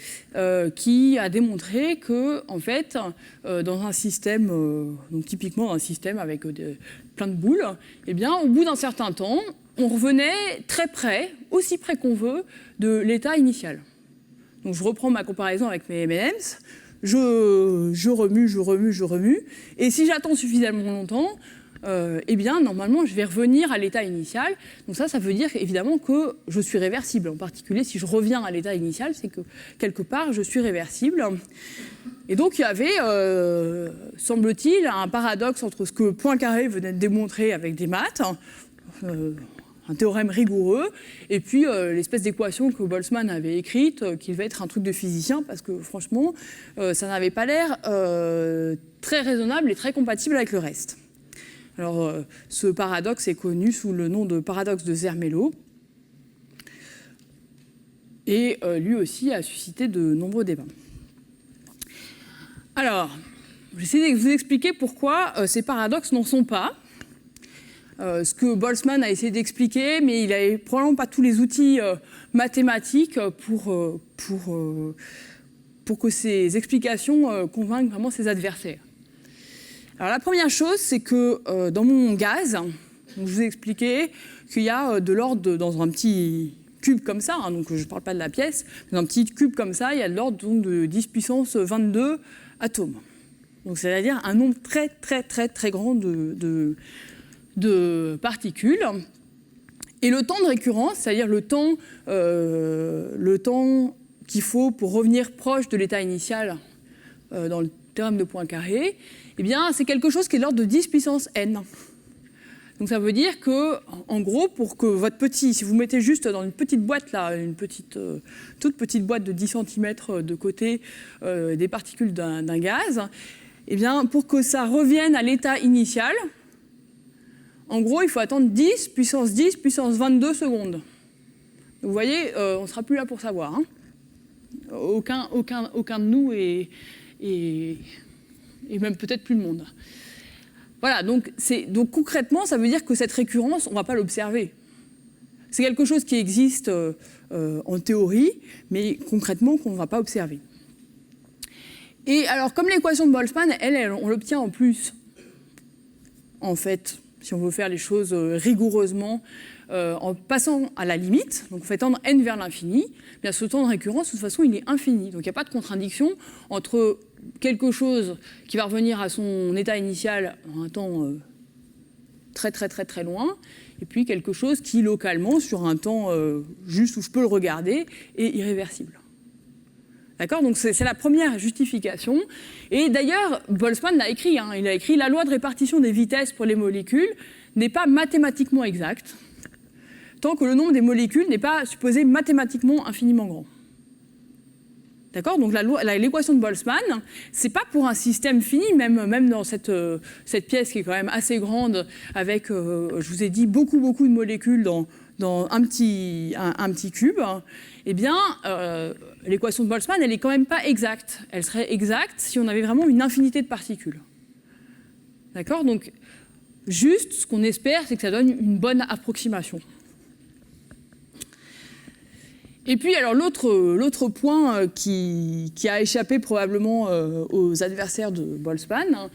qui a démontré que, en fait, dans un système, donc typiquement un système avec plein de boules, eh bien, au bout d'un certain temps, on revenait très près, aussi près qu'on veut, de l'état initial. Donc, je reprends ma comparaison avec mes M&M's. Je remue, et si j'attends suffisamment longtemps, eh bien, normalement, je vais revenir à l'état initial. Donc ça veut dire évidemment que je suis réversible. En particulier, si je reviens à l'état initial, c'est que quelque part, je suis réversible. Et donc, il y avait, semble-t-il, un paradoxe entre ce que Poincaré venait de démontrer avec des maths, un théorème rigoureux, et puis l'espèce d'équation que Boltzmann avait écrite, qui devait être un truc de physicien, parce que franchement, ça n'avait pas l'air très raisonnable et très compatible avec le reste. Alors, ce paradoxe est connu sous le nom de paradoxe de Zermelo. et lui aussi a suscité de nombreux débats. Alors, j'essaie de vous expliquer pourquoi ces paradoxes n'en sont pas. Ce que Boltzmann a essayé d'expliquer, mais il n'avait probablement pas tous les outils mathématiques pour que ces explications convainquent vraiment ses adversaires. Alors la première chose, c'est que dans mon gaz, donc je vous ai expliqué qu'il y a de l'ordre dans un petit cube comme ça, hein, donc je ne parle pas de la pièce, mais dans un petit cube comme ça, il y a de l'ordre de 10 puissance 22 atomes. Donc c'est-à-dire un nombre très très très très grand de particules. Et le temps de récurrence, c'est-à-dire le temps qu'il faut pour revenir proche de l'état initial dans le théorème de Poincaré, eh bien, c'est quelque chose qui est de l'ordre de 10 puissance n. Donc ça veut dire que, en gros, pour que votre petit, si vous mettez juste dans une petite boîte là, toute petite boîte de 10 cm de côté des particules d'un gaz, eh bien, pour que ça revienne à l'état initial, en gros, il faut attendre 10 puissance 22 secondes. Donc, vous voyez, on ne sera plus là pour savoir. Hein. Aucun de nous et même peut-être plus le monde. Voilà, donc concrètement, ça veut dire que cette récurrence, on ne va pas l'observer. C'est quelque chose qui existe en théorie, mais concrètement qu'on ne va pas observer. Et alors, comme l'équation de Boltzmann, on l'obtient en plus, en fait, si on veut faire les choses rigoureusement, en passant à la limite, donc on fait tendre n vers l'infini, bien ce temps de récurrence, de toute façon, il est infini. Donc il n'y a pas de contradiction entre quelque chose qui va revenir à son état initial en un temps très très très très loin, et puis quelque chose qui, localement, sur un temps juste où je peux le regarder, est irréversible. D'accord ? Donc c'est la première justification. Et d'ailleurs, Boltzmann l'a écrit. Hein, il a écrit « La loi de répartition des vitesses pour les molécules n'est pas mathématiquement exacte, tant que le nombre des molécules n'est pas supposé mathématiquement infiniment grand. » D'accord ? Donc l'équation de Boltzmann, c'est pas pour un système fini, même dans cette pièce qui est quand même assez grande, avec, je vous ai dit, beaucoup de molécules dans un petit cube, eh bien, l'équation de Boltzmann, elle est quand même pas exacte. Elle serait exacte si on avait vraiment une infinité de particules. D'accord ? Donc, juste, ce qu'on espère, c'est que ça donne une bonne approximation. Et puis, alors, l'autre point qui a échappé probablement aux adversaires de Boltzmann,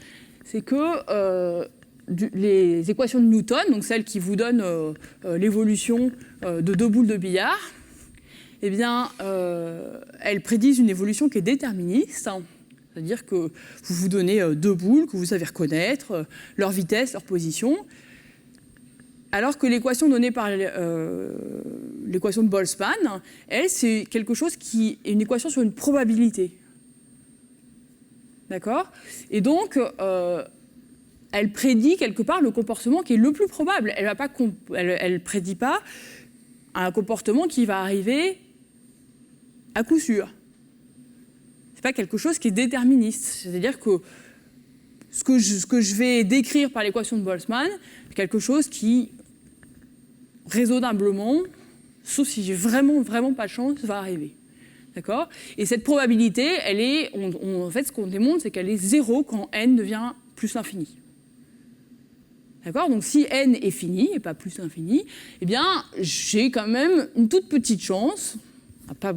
c'est que les équations de Newton, donc celles qui vous donnent l'évolution de deux boules de billard, eh bien, elles prédisent une évolution qui est déterministe, c'est-à-dire que vous donnez deux boules que vous savez reconnaître, leur vitesse, leur position, alors que l'équation donnée par l'équation de Boltzmann, elle, c'est quelque chose qui est une équation sur une probabilité. D'accord ? Et donc, elle prédit quelque part le comportement qui est le plus probable. Elle ne prédit pas un comportement qui va arriver à coup sûr. Ce n'est pas quelque chose qui est déterministe. C'est-à-dire que ce que je vais décrire par l'équation de Boltzmann, c'est quelque chose qui, raisonnablement, sauf si j'ai vraiment pas de chance, va arriver. D'accord ? Et cette probabilité, elle est, en fait, ce qu'on démontre, c'est qu'elle est 0 quand n devient plus l'infini. D'accord ? Donc si n est fini, et pas plus infini, eh bien, j'ai quand même une toute petite chance, pas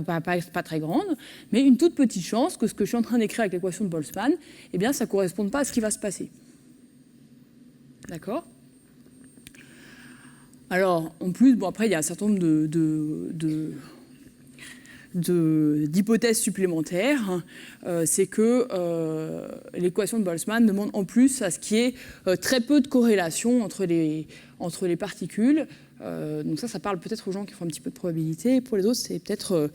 très grande, mais une toute petite chance que ce que je suis en train d'écrire avec l'équation de Boltzmann, eh bien, ça ne corresponde pas à ce qui va se passer. D'accord ? Alors, en plus, bon, après, il y a un certain nombre d'hypothèses supplémentaires. C'est que l'équation de Boltzmann demande en plus à ce qu'il y ait très peu de corrélation entre les particules. Donc ça parle peut-être aux gens qui font un petit peu de probabilité. Pour les autres, c'est peut-être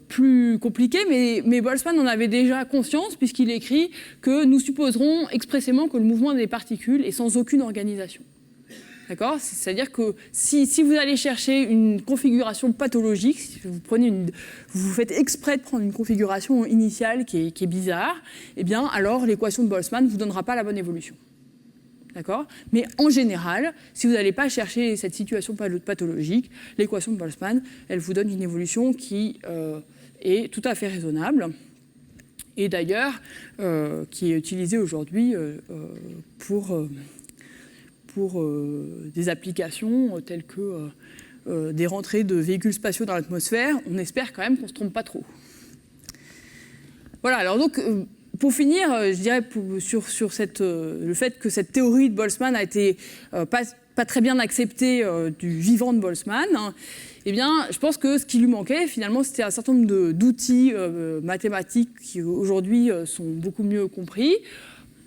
plus compliqué, mais Boltzmann en avait déjà conscience, puisqu'il écrit que nous supposerons expressément que le mouvement des particules est sans aucune organisation. D'accord ? C'est-à-dire que si vous allez chercher une configuration pathologique, si vous faites exprès de prendre une configuration initiale qui est bizarre, eh bien alors l'équation de Boltzmann ne vous donnera pas la bonne évolution. d'accord ? Mais en général, si vous n'allez pas chercher cette situation pathologique, l'équation de Boltzmann, elle vous donne une évolution qui est tout à fait raisonnable, et d'ailleurs qui est utilisée aujourd'hui pour des applications telles que des rentrées de véhicules spatiaux dans l'atmosphère. On espère quand même qu'on ne se trompe pas trop. Voilà, alors donc, pour finir, je dirais sur le fait que cette théorie de Boltzmann a été pas très bien acceptée du vivant de Boltzmann, hein, eh bien, je pense que ce qui lui manquait, finalement, c'était un certain nombre d'outils mathématiques qui, aujourd'hui, sont beaucoup mieux compris.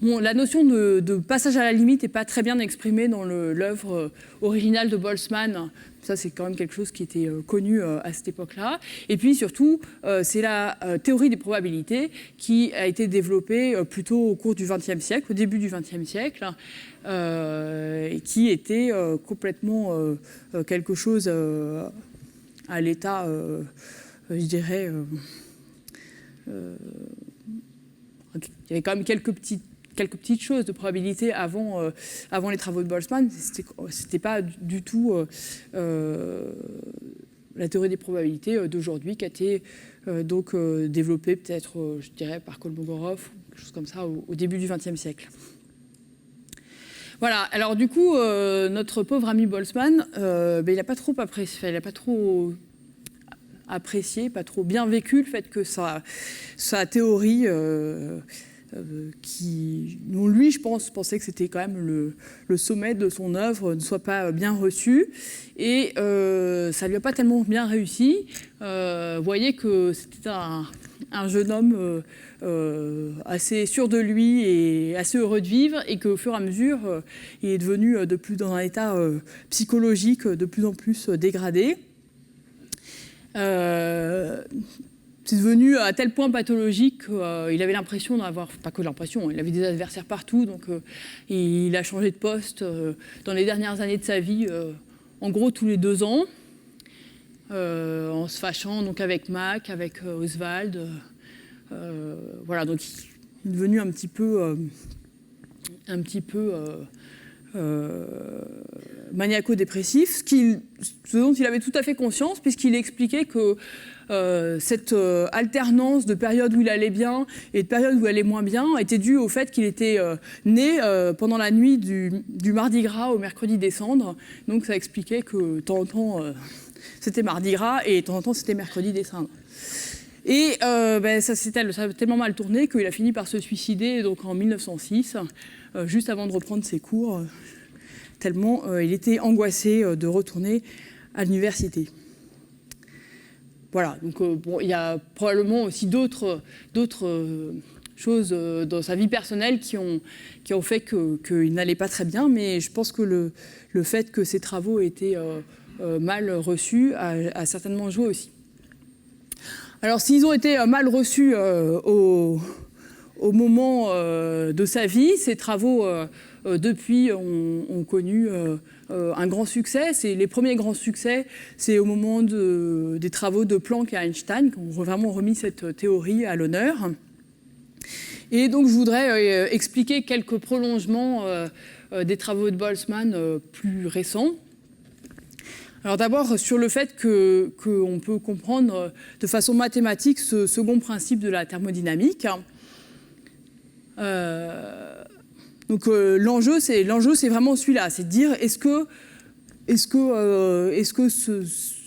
Bon, la notion de passage à la limite n'est pas très bien exprimée dans l'œuvre originale de Boltzmann. Ça, c'est quand même quelque chose qui était connu à cette époque-là. Et puis, surtout, c'est la théorie des probabilités qui a été développée plutôt au cours du XXe siècle, au début du XXe siècle, et qui était complètement quelque chose à l'état, je dirais... il y avait quand même quelques petites choses de probabilité avant les travaux de Boltzmann. C'était pas du tout la théorie des probabilités d'aujourd'hui qui a été développée peut-être, je dirais, par Kolmogorov, quelque chose comme ça, au début du XXe siècle. Voilà, alors du coup, notre pauvre ami Boltzmann, il n'a pas trop apprécié, pas trop bien vécu le fait que sa théorie... qui, dont lui, je pense, pensait que c'était quand même le sommet de son œuvre, ne soit pas bien reçu. Et ça ne lui a pas tellement bien réussi. Vous voyez que c'était un jeune homme assez sûr de lui et assez heureux de vivre, et qu'au fur et à mesure, il est devenu dans un état psychologique de plus en plus dégradé. C'est devenu à tel point pathologique qu'il avait l'impression d'avoir, pas que l'impression, il avait des adversaires partout, donc il a changé de poste dans les dernières années de sa vie, en gros tous les 2 ans, en se fâchant donc avec Mach, avec Oswald. Voilà, donc il est devenu un petit peu maniaco-dépressif, ce dont il avait tout à fait conscience, puisqu'il expliquait que cette alternance de périodes où il allait bien et de périodes où il allait moins bien était due au fait qu'il était né pendant la nuit du Mardi Gras au mercredi des Cendres. Donc ça expliquait que de temps en temps c'était Mardi Gras et de temps en temps c'était mercredi des Cendres. Et ça a tellement mal tourné qu'il a fini par se suicider donc en 1906, juste avant de reprendre ses cours, tellement il était angoissé de retourner à l'université. Voilà, donc il y a probablement aussi d'autres choses dans sa vie personnelle qui ont fait qu'il n'allait pas très bien, mais je pense que le fait que ses travaux étaient mal reçus a certainement joué aussi. Alors, s'ils ont été mal reçus au moment de sa vie, ses travaux, depuis, ont connu un grand succès. Les premiers grands succès, c'est au moment des travaux de Planck et Einstein qui ont vraiment remis cette théorie à l'honneur. Et donc, je voudrais expliquer quelques prolongements des travaux de Boltzmann plus récents. Alors d'abord, sur le fait qu'on peut comprendre de façon mathématique ce second principe de la thermodynamique. Donc l'enjeu, c'est vraiment celui-là, c'est de dire est-ce que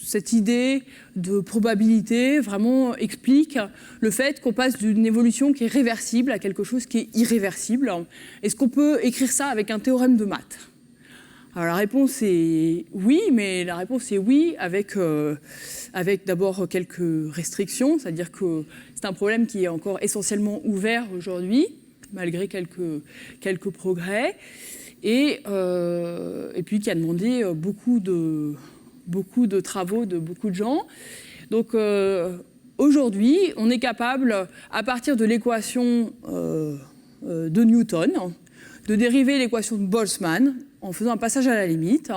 cette idée de probabilité vraiment explique le fait qu'on passe d'une évolution qui est réversible à quelque chose qui est irréversible. Est-ce qu'on peut écrire ça avec un théorème de maths ? Alors la réponse est oui, mais la réponse est oui avec d'abord quelques restrictions, c'est-à-dire que c'est un problème qui est encore essentiellement ouvert aujourd'hui, malgré quelques progrès, et puis qui a demandé beaucoup de travaux de beaucoup de gens. Donc aujourd'hui, on est capable, à partir de l'équation de Newton, de dériver l'équation de Boltzmann en faisant un passage à la limite.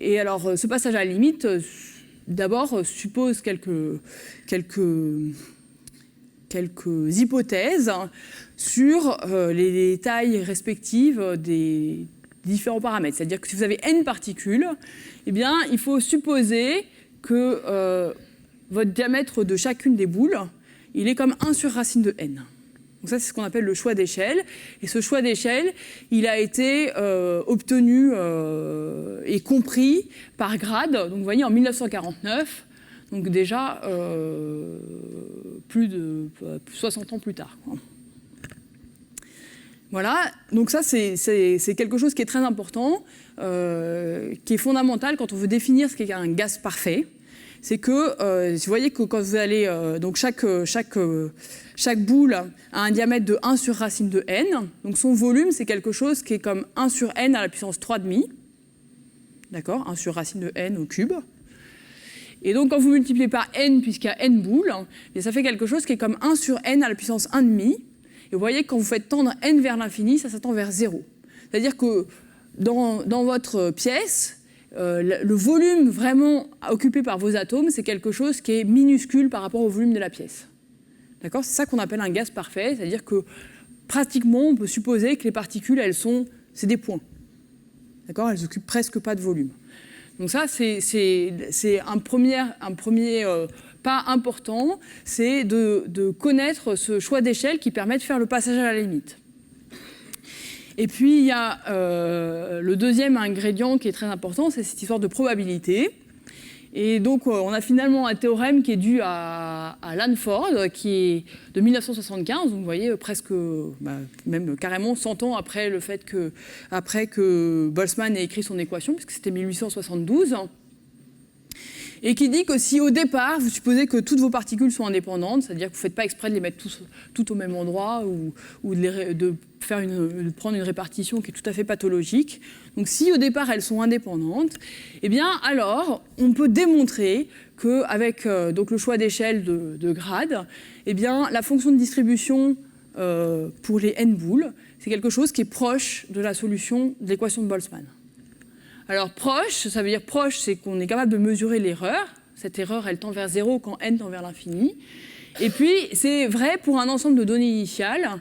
Et alors, ce passage à la limite, d'abord, suppose quelques quelques hypothèses sur les tailles respectives des différents paramètres. C'est-à-dire que si vous avez n particules, eh bien, il faut supposer que votre diamètre de chacune des boules, il est comme 1 sur racine de n. Donc ça, c'est ce qu'on appelle le choix d'échelle. Et ce choix d'échelle, il a été obtenu et compris par grade. Donc vous voyez, en 1949, donc déjà plus de 60 ans plus tard. Voilà, donc ça c'est quelque chose qui est très important, qui est fondamental quand on veut définir ce qu'est un gaz parfait. C'est que, vous voyez que quand vous allez, donc chaque boule a un diamètre de 1 sur racine de n, donc son volume c'est quelque chose qui est comme 1 sur n à la puissance 3,5, d'accord, 1 sur racine de n au cube. Et donc quand vous multipliez par n, puisqu'il y a n boules, ça fait quelque chose qui est comme 1 sur n à la puissance 1,5. Et vous voyez que quand vous faites tendre n vers l'infini, ça tend vers 0. C'est-à-dire que dans votre pièce, le volume vraiment occupé par vos atomes, c'est quelque chose qui est minuscule par rapport au volume de la pièce. D'accord ? C'est ça qu'on appelle un gaz parfait, c'est-à-dire que pratiquement, on peut supposer que les particules, c'est des points. D'accord ? Elles n'occupent presque pas de volume. Donc ça, c'est un premier pas important, c'est de connaître ce choix d'échelle qui permet de faire le passage à la limite. Et puis, il y a le deuxième ingrédient qui est très important, c'est cette histoire de probabilité. Et donc, on a finalement un théorème qui est dû à Lanford, qui est de 1975. Donc, vous voyez, presque, même carrément 100 ans après le fait que Boltzmann ait écrit son équation, puisque c'était 1872. Et qui dit que si au départ, vous supposez que toutes vos particules sont indépendantes, c'est-à-dire que vous ne faites pas exprès de les mettre toutes au même endroit ou de prendre une répartition qui est tout à fait pathologique, donc si au départ elles sont indépendantes, eh bien alors on peut démontrer qu'avec donc le choix d'échelle de grade, eh bien la fonction de distribution pour les n boules, c'est quelque chose qui est proche de la solution de l'équation de Boltzmann. Alors proche, ça veut dire proche, c'est qu'on est capable de mesurer l'erreur. Cette erreur, elle tend vers 0 quand n tend vers l'infini. Et puis, c'est vrai pour un ensemble de données initiales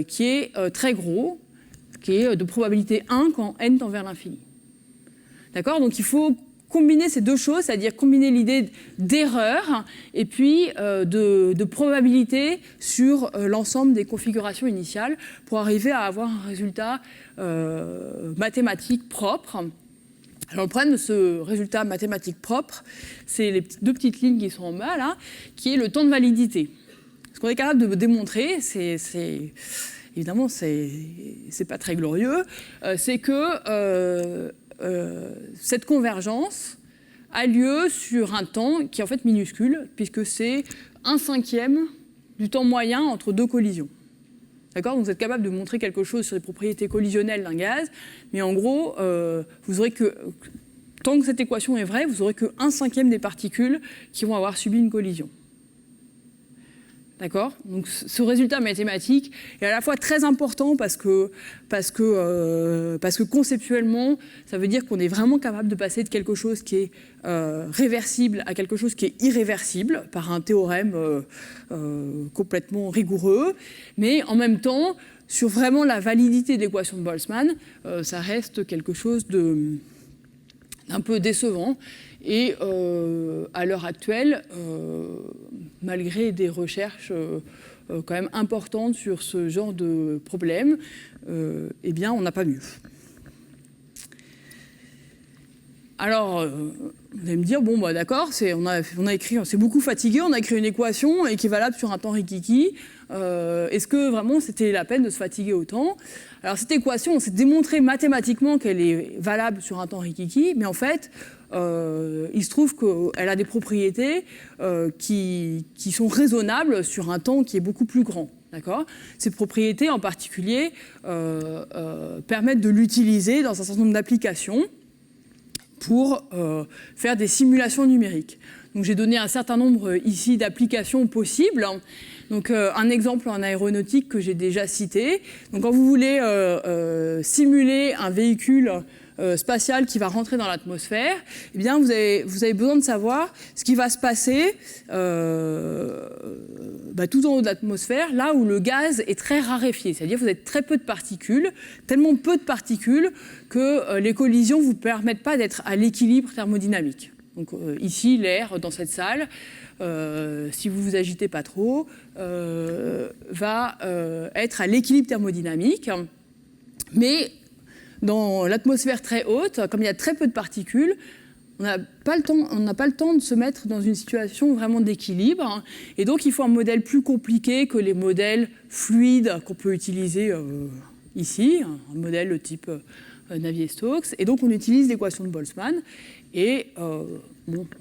qui est très gros, qui est de probabilité 1 quand n tend vers l'infini. D'accord ? Donc il faut combiner ces deux choses, c'est-à-dire combiner l'idée d'erreur et puis de probabilité sur l'ensemble des configurations initiales pour arriver à avoir un résultat mathématique propre. Alors le problème de ce résultat mathématique propre, c'est les deux petites lignes qui sont en bas là, qui est le temps de validité. Ce qu'on est capable de démontrer, évidemment c'est pas très glorieux, c'est que cette convergence a lieu sur un temps qui est en fait minuscule, puisque c'est 1/5 du temps moyen entre deux collisions. D'accord ? Donc vous êtes capable de montrer quelque chose sur les propriétés collisionnelles d'un gaz, mais en gros, vous aurez que, tant que cette équation est vraie, vous aurez que 1/5 des particules qui vont avoir subi une collision. D'accord ? Donc ce résultat mathématique est à la fois très important parce que conceptuellement, ça veut dire qu'on est vraiment capable de passer de quelque chose qui est réversible à quelque chose qui est irréversible par un théorème complètement rigoureux. Mais en même temps, sur vraiment la validité de l'équation de Boltzmann, ça reste quelque chose d'un peu décevant. Et à l'heure actuelle, malgré des recherches quand même importantes sur ce genre de problème, eh bien, on n'a pas mieux. Alors, vous allez me dire, bon, bah, d'accord, on a écrit, on s'est beaucoup fatigué, on a écrit une équation équivalable sur un temps rikiki. Est-ce que vraiment c'était la peine de se fatiguer autant ? Alors, cette équation, on s'est démontré mathématiquement qu'elle est valable sur un temps rikiki, mais en fait, il se trouve qu'elle a des propriétés qui sont raisonnables sur un temps qui est beaucoup plus grand. D'accord ? Ces propriétés, en particulier, permettent de l'utiliser dans un certain nombre d'applications pour faire des simulations numériques. Donc j'ai donné un certain nombre ici d'applications possibles. Donc, un exemple en aéronautique que j'ai déjà cité. Donc, quand vous voulez simuler un véhicule spatial qui va rentrer dans l'atmosphère, eh bien, vous avez besoin de savoir ce qui va se passer tout en haut de l'atmosphère, là où le gaz est très raréfié. C'est-à-dire que vous avez très peu de particules, tellement peu de particules que les collisions ne vous permettent pas d'être à l'équilibre thermodynamique. Donc ici, l'air dans cette salle, si vous vous agitez pas trop, va être à l'équilibre thermodynamique. Mais dans l'atmosphère très haute, comme il y a très peu de particules, on n'a pas le temps de se mettre dans une situation vraiment d'équilibre. Et donc, il faut un modèle plus compliqué que les modèles fluides qu'on peut utiliser ici, un modèle type Navier-Stokes. Et donc, on utilise l'équation de Boltzmann. Et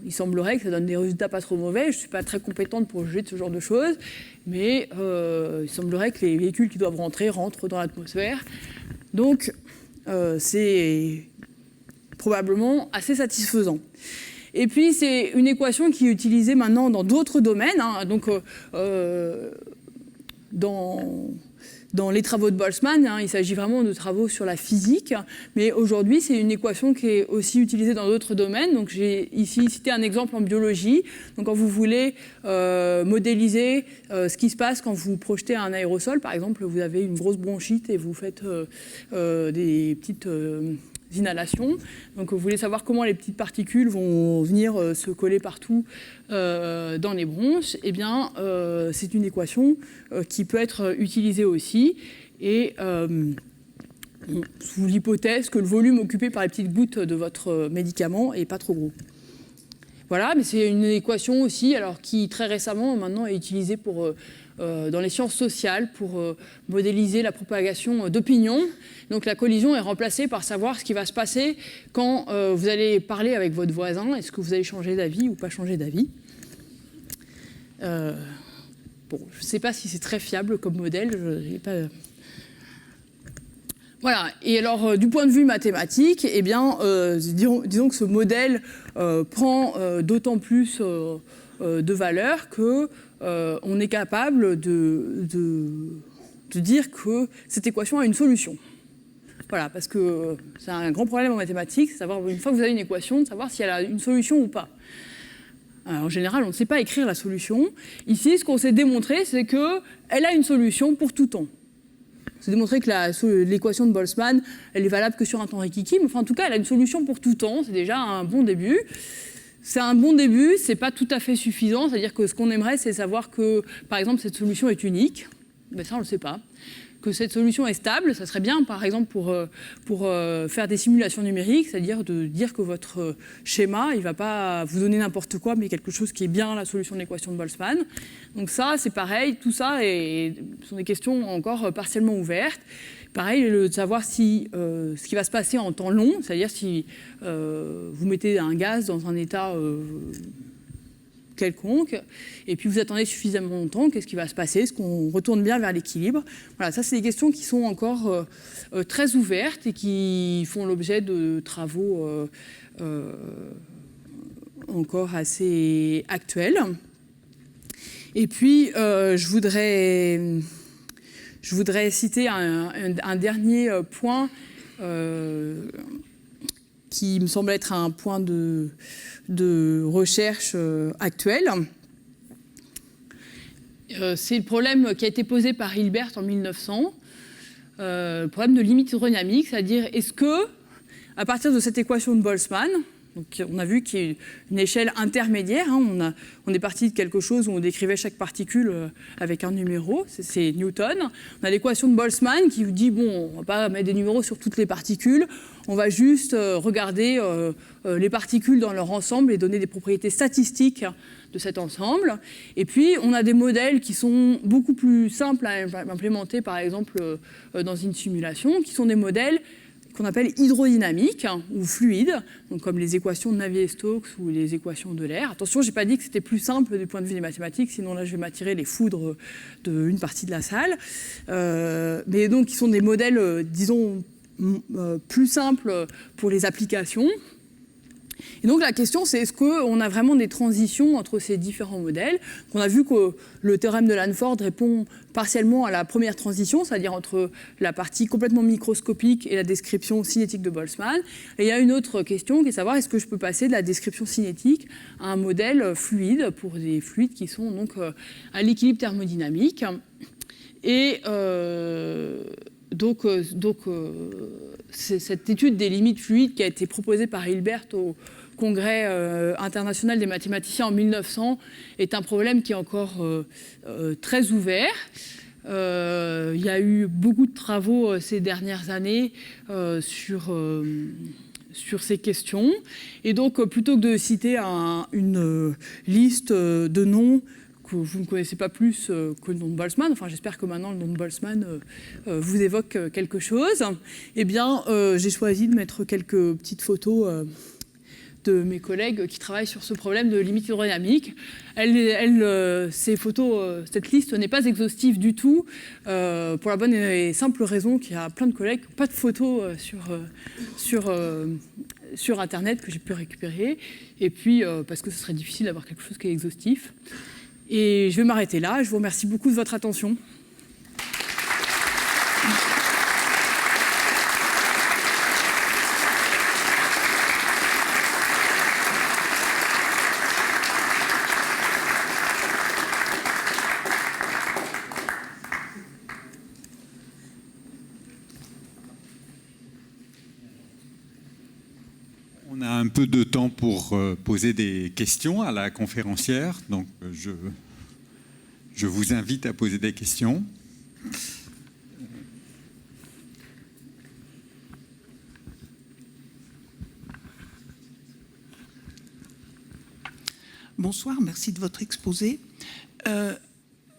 il semblerait que ça donne des résultats pas trop mauvais. Je ne suis pas très compétente pour juger de ce genre de choses. Mais il semblerait que les véhicules qui doivent rentrer rentrent dans l'atmosphère. Donc, c'est probablement assez satisfaisant. Et puis, c'est une équation qui est utilisée maintenant dans d'autres domaines. Donc, dans les travaux de Boltzmann, il s'agit vraiment de travaux sur la physique. Mais aujourd'hui, c'est une équation qui est aussi utilisée dans d'autres domaines. Donc, j'ai ici cité un exemple en biologie. Donc, quand vous voulez modéliser ce qui se passe quand vous projetez un aérosol, par exemple, vous avez une grosse bronchite et vous faites des petites inhalations. Donc, vous voulez savoir comment les petites particules vont venir se coller partout dans les bronches. Eh bien, c'est une équation qui peut être utilisée aussi. Et sous l'hypothèse que le volume occupé par les petites gouttes de votre médicament n'est pas trop gros. Voilà, mais c'est une équation aussi, alors qui très récemment maintenant est utilisée dans les sciences sociales pour modéliser la propagation d'opinions. Donc la collision est remplacée par savoir ce qui va se passer quand vous allez parler avec votre voisin. Est-ce que vous allez changer d'avis ou pas changer d'avis ? Je ne sais pas si c'est très fiable comme modèle. Je n'ai pas... Voilà. Et alors, du point de vue mathématique, eh bien, disons que ce modèle prend d'autant plus de valeur que on est capable de dire que cette équation a une solution. Voilà, parce que c'est un grand problème en mathématiques, c'est savoir, une fois que vous avez une équation, de savoir si elle a une solution ou pas. Alors, en général, on ne sait pas écrire la solution. Ici, ce qu'on s'est démontré, c'est qu'elle a une solution pour tout temps. C'est démontré que l'équation de Boltzmann, elle est valable que sur un temps Rikiki, mais enfin, en tout cas, elle a une solution pour tout temps. C'est déjà un bon début. C'est un bon début, c'est pas tout à fait suffisant. C'est-à-dire que ce qu'on aimerait, c'est savoir que, par exemple, cette solution est unique. Mais ça, on ne le sait pas. Que cette solution est stable, ça serait bien, par exemple, pour faire des simulations numériques, c'est-à-dire de dire que votre schéma, il ne va pas vous donner n'importe quoi, mais quelque chose qui est bien la solution de l'équation de Boltzmann. Donc ça, c'est pareil, tout ça sont des questions encore partiellement ouvertes. Pareil, de savoir si ce qui va se passer en temps long, c'est-à-dire si vous mettez un gaz dans un état quelconque, et puis vous attendez suffisamment longtemps, qu'est-ce qui va se passer? Est-ce qu'on retourne bien vers l'équilibre? Voilà, ça c'est des questions qui sont encore très ouvertes et qui font l'objet de travaux encore assez actuels. Et puis, je voudrais citer un dernier point qui me semble être un point de recherche actuel. C'est le problème qui a été posé par Hilbert en 1900, le problème de limite hydrodynamique, c'est-à-dire est-ce que, à partir de cette équation de Boltzmann, donc on a vu qu'il y a une échelle intermédiaire, on est parti de quelque chose où on décrivait chaque particule avec un numéro, c'est Newton. On a l'équation de Boltzmann qui vous dit, bon, on ne va pas mettre des numéros sur toutes les particules, on va juste regarder les particules dans leur ensemble et donner des propriétés statistiques de cet ensemble. Et puis, on a des modèles qui sont beaucoup plus simples à implémenter, par exemple, dans une simulation, qui sont des modèles qu'on appelle hydrodynamiques ou fluides, donc comme les équations de Navier-Stokes ou les équations de l'air. Attention, je n'ai pas dit que c'était plus simple du point de vue des mathématiques, sinon là je vais m'attirer les foudres d'une partie de la salle. Mais donc, qui sont des modèles, disons, plus simples pour les applications. Et donc la question, c'est est-ce qu'on a vraiment des transitions entre ces différents modèles? On a vu que le théorème de Lanford répond partiellement à la première transition, c'est-à-dire entre la partie complètement microscopique et la description cinétique de Boltzmann. Et il y a une autre question qui est de savoir est-ce que je peux passer de la description cinétique à un modèle fluide pour des fluides qui sont donc à l'équilibre thermodynamique. Et c'est cette étude des limites fluides qui a été proposée par Hilbert au Congrès international des mathématiciens en 1900 est un problème qui est encore très ouvert. Il y a eu beaucoup de travaux ces dernières années sur ces questions. Et donc, plutôt que de citer une liste de noms que vous ne connaissez pas plus que le nom de Boltzmann, enfin j'espère que maintenant le nom de Boltzmann vous évoque quelque chose, eh bien j'ai choisi de mettre quelques petites photos de mes collègues qui travaillent sur ce problème de limite hydrodynamique. Ces photos, cette liste n'est pas exhaustive du tout, pour la bonne et simple raison qu'il y a plein de collègues qui n'ont pas de photos sur Internet que j'ai pu récupérer, et puis parce que ce serait difficile d'avoir quelque chose qui est exhaustif. Et je vais m'arrêter là. Je vous remercie beaucoup de votre attention. On a un peu de temps pour poser des questions à la conférencière, donc je vous invite à poser des questions. Bonsoir, merci de votre exposé.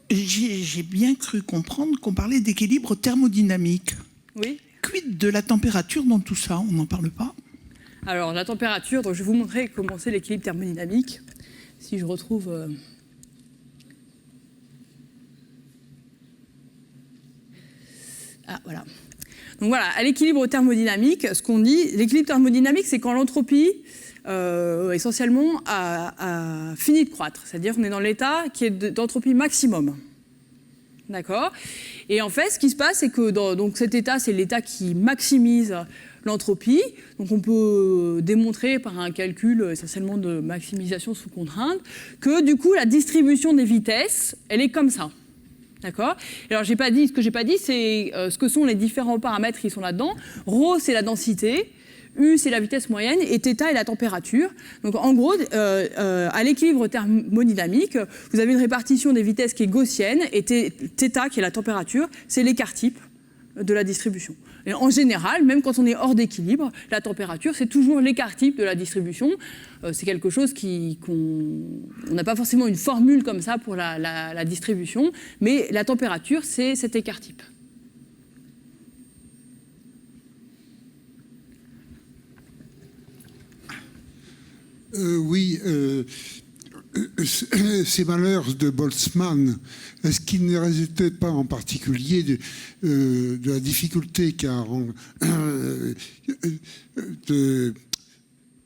J'ai bien cru comprendre qu'on parlait d'équilibre thermodynamique. Oui. Quid de la température dans tout ça? On n'en parle pas? Alors, la température, donc je vais vous montrer comment c'est l'équilibre thermodynamique. Si je retrouve... Ah, voilà. Donc voilà, à l'équilibre thermodynamique, ce qu'on dit, l'équilibre thermodynamique, c'est quand l'entropie, essentiellement, a fini de croître. C'est-à-dire qu'on est dans l'état qui est d'entropie maximum. D'accord? Et en fait, ce qui se passe, c'est que donc cet état, c'est l'état qui maximise l'entropie. Donc on peut démontrer par un calcul essentiellement de maximisation sous contrainte que du coup, la distribution des vitesses, elle est comme ça. D'accord? Alors, ce que j'ai pas dit, c'est ce que sont les différents paramètres qui sont là-dedans. Rho, c'est la densité. U, c'est la vitesse moyenne. Et θ est la température. Donc, en gros, à l'équilibre thermodynamique, vous avez une répartition des vitesses qui est gaussienne. Et θ, qui est la température, c'est l'écart type de la distribution. Et en général, même quand on est hors d'équilibre, la température, c'est toujours l'écart type de la distribution. C'est quelque chose on n'a pas forcément une formule comme ça pour la distribution, mais la température, c'est cet écart type. Oui, ces malheurs de Boltzmann, est-ce qu'ils ne résultaient pas en particulier de la difficulté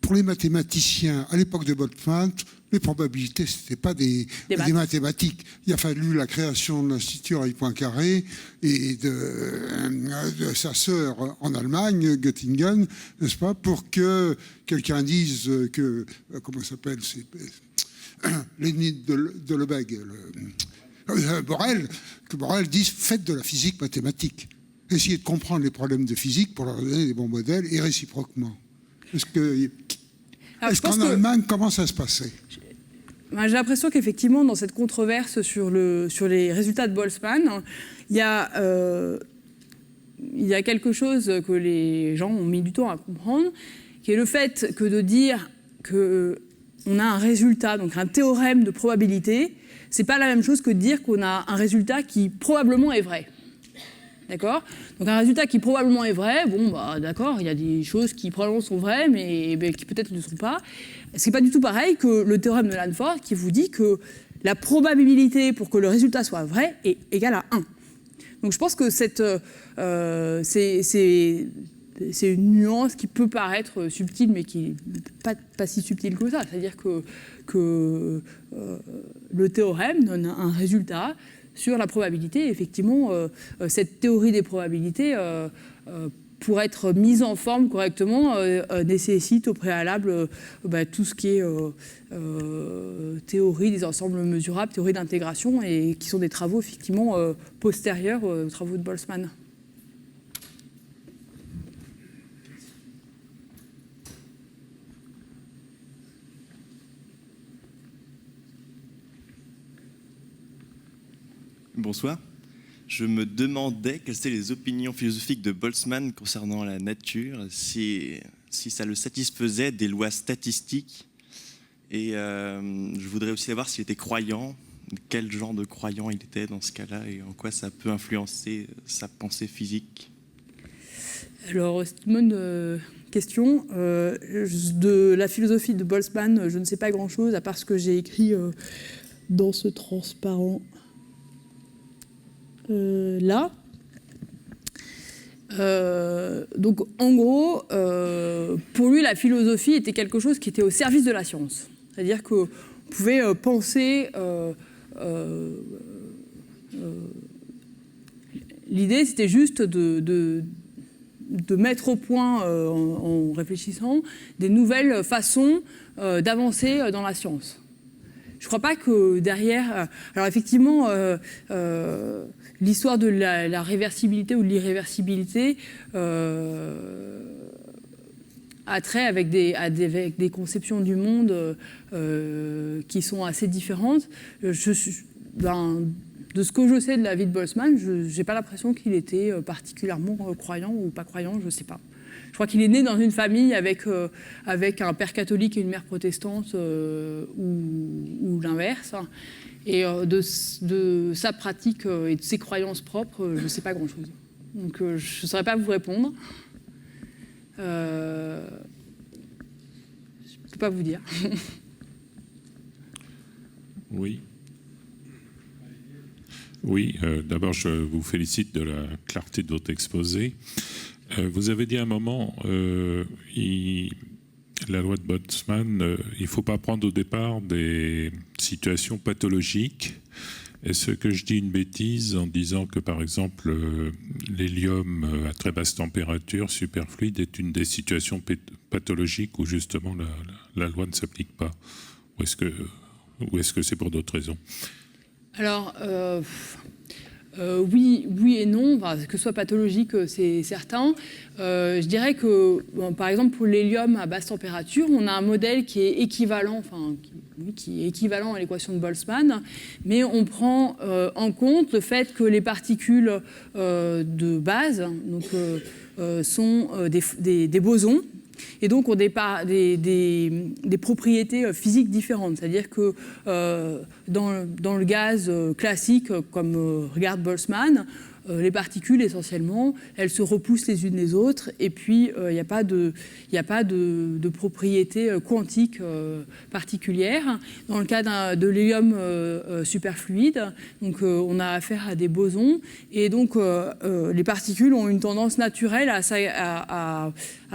pour les mathématiciens à l'époque de Boltzmann, les probabilités, ce n'était pas des mathématiques. Il a fallu la création de l'Institut Henri Poincaré et de sa sœur en Allemagne, Göttingen, n'est-ce pas, pour que quelqu'un dise que, comment s'appelle, l'ennemi de Lebesgue, Borel, que Borel dise faites de la physique mathématique. Essayez de comprendre les problèmes de physique pour leur donner des bons modèles et réciproquement. Est-ce qu'en Allemagne, comment ça se passait? J'ai l'impression qu'effectivement, dans cette controverse sur les résultats de Boltzmann, il y a quelque chose que les gens ont mis du temps à comprendre, qui est le fait que de dire qu'on a un résultat, donc un théorème de probabilité, c'est pas la même chose que de dire qu'on a un résultat qui probablement est vrai. D'accord? Donc un résultat qui probablement est vrai, bon, bah, d'accord, il y a des choses qui probablement sont vraies, mais qui peut-être ne sont pas. C'est pas du tout pareil que le théorème de Lanford qui vous dit que la probabilité pour que le résultat soit vrai est égale à 1. Donc je pense que c'est une nuance qui peut paraître subtile, mais qui n'est pas si subtile que ça. C'est-à-dire que le théorème donne un résultat sur la probabilité. Effectivement, cette théorie des probabilités, pour être mise en forme correctement, nécessite au préalable tout ce qui est théorie des ensembles mesurables, théorie d'intégration, et qui sont des travaux effectivement postérieurs aux travaux de Boltzmann. Bonsoir. Je me demandais quelles étaient les opinions philosophiques de Boltzmann concernant la nature, si ça le satisfaisait des lois statistiques. Et je voudrais aussi savoir s'il était croyant, quel genre de croyant il était dans ce cas-là, et en quoi ça peut influencer sa pensée physique. Alors, c'est une bonne question. De la philosophie de Boltzmann, je ne sais pas grand-chose, à part ce que j'ai écrit dans ce transparent. Là. Donc, en gros, pour lui, la philosophie était quelque chose qui était au service de la science. C'est-à-dire qu'on pouvait penser... l'idée, c'était juste de mettre au point, en réfléchissant, des nouvelles façons d'avancer dans la science. Je ne crois pas que derrière... Alors effectivement, l'histoire de la réversibilité ou de l'irréversibilité a trait avec des conceptions du monde qui sont assez différentes. De ce que je sais de la vie de Boltzmann, je n'ai pas l'impression qu'il était particulièrement croyant ou pas croyant, je ne sais pas. Je crois qu'il est né dans une famille avec un père catholique et une mère protestante ou l'inverse. Et de sa pratique et de ses croyances propres, je ne sais pas grand-chose. Donc je ne saurais pas vous répondre. Je ne peux pas vous dire. Oui. Oui, d'abord, je vous félicite de la clarté de votre exposé. Vous avez dit à un moment, la loi de Boltzmann, il ne faut pas prendre au départ des situations pathologiques. Est-ce que je dis une bêtise en disant que, par exemple, l'hélium à très basse température, superfluide, est une des situations pathologiques où justement la loi ne s'applique pas? Ou est-ce que c'est pour d'autres raisons? Alors, oui et non, enfin, que ce soit pathologique, c'est certain. Je dirais que, par exemple, pour l'hélium à basse température, on a un modèle qui est équivalent, à l'équation de Boltzmann, mais on prend en compte le fait que les particules de base sont des bosons. Et donc, on a des propriétés physiques différentes. C'est-à-dire que dans le gaz classique, comme regarde Boltzmann, les particules, essentiellement, elles se repoussent les unes les autres, et puis il n'y a pas de propriétés quantiques particulières. Dans le cas de l'hélium superfluide, donc, on a affaire à des bosons, et donc les particules ont une tendance naturelle à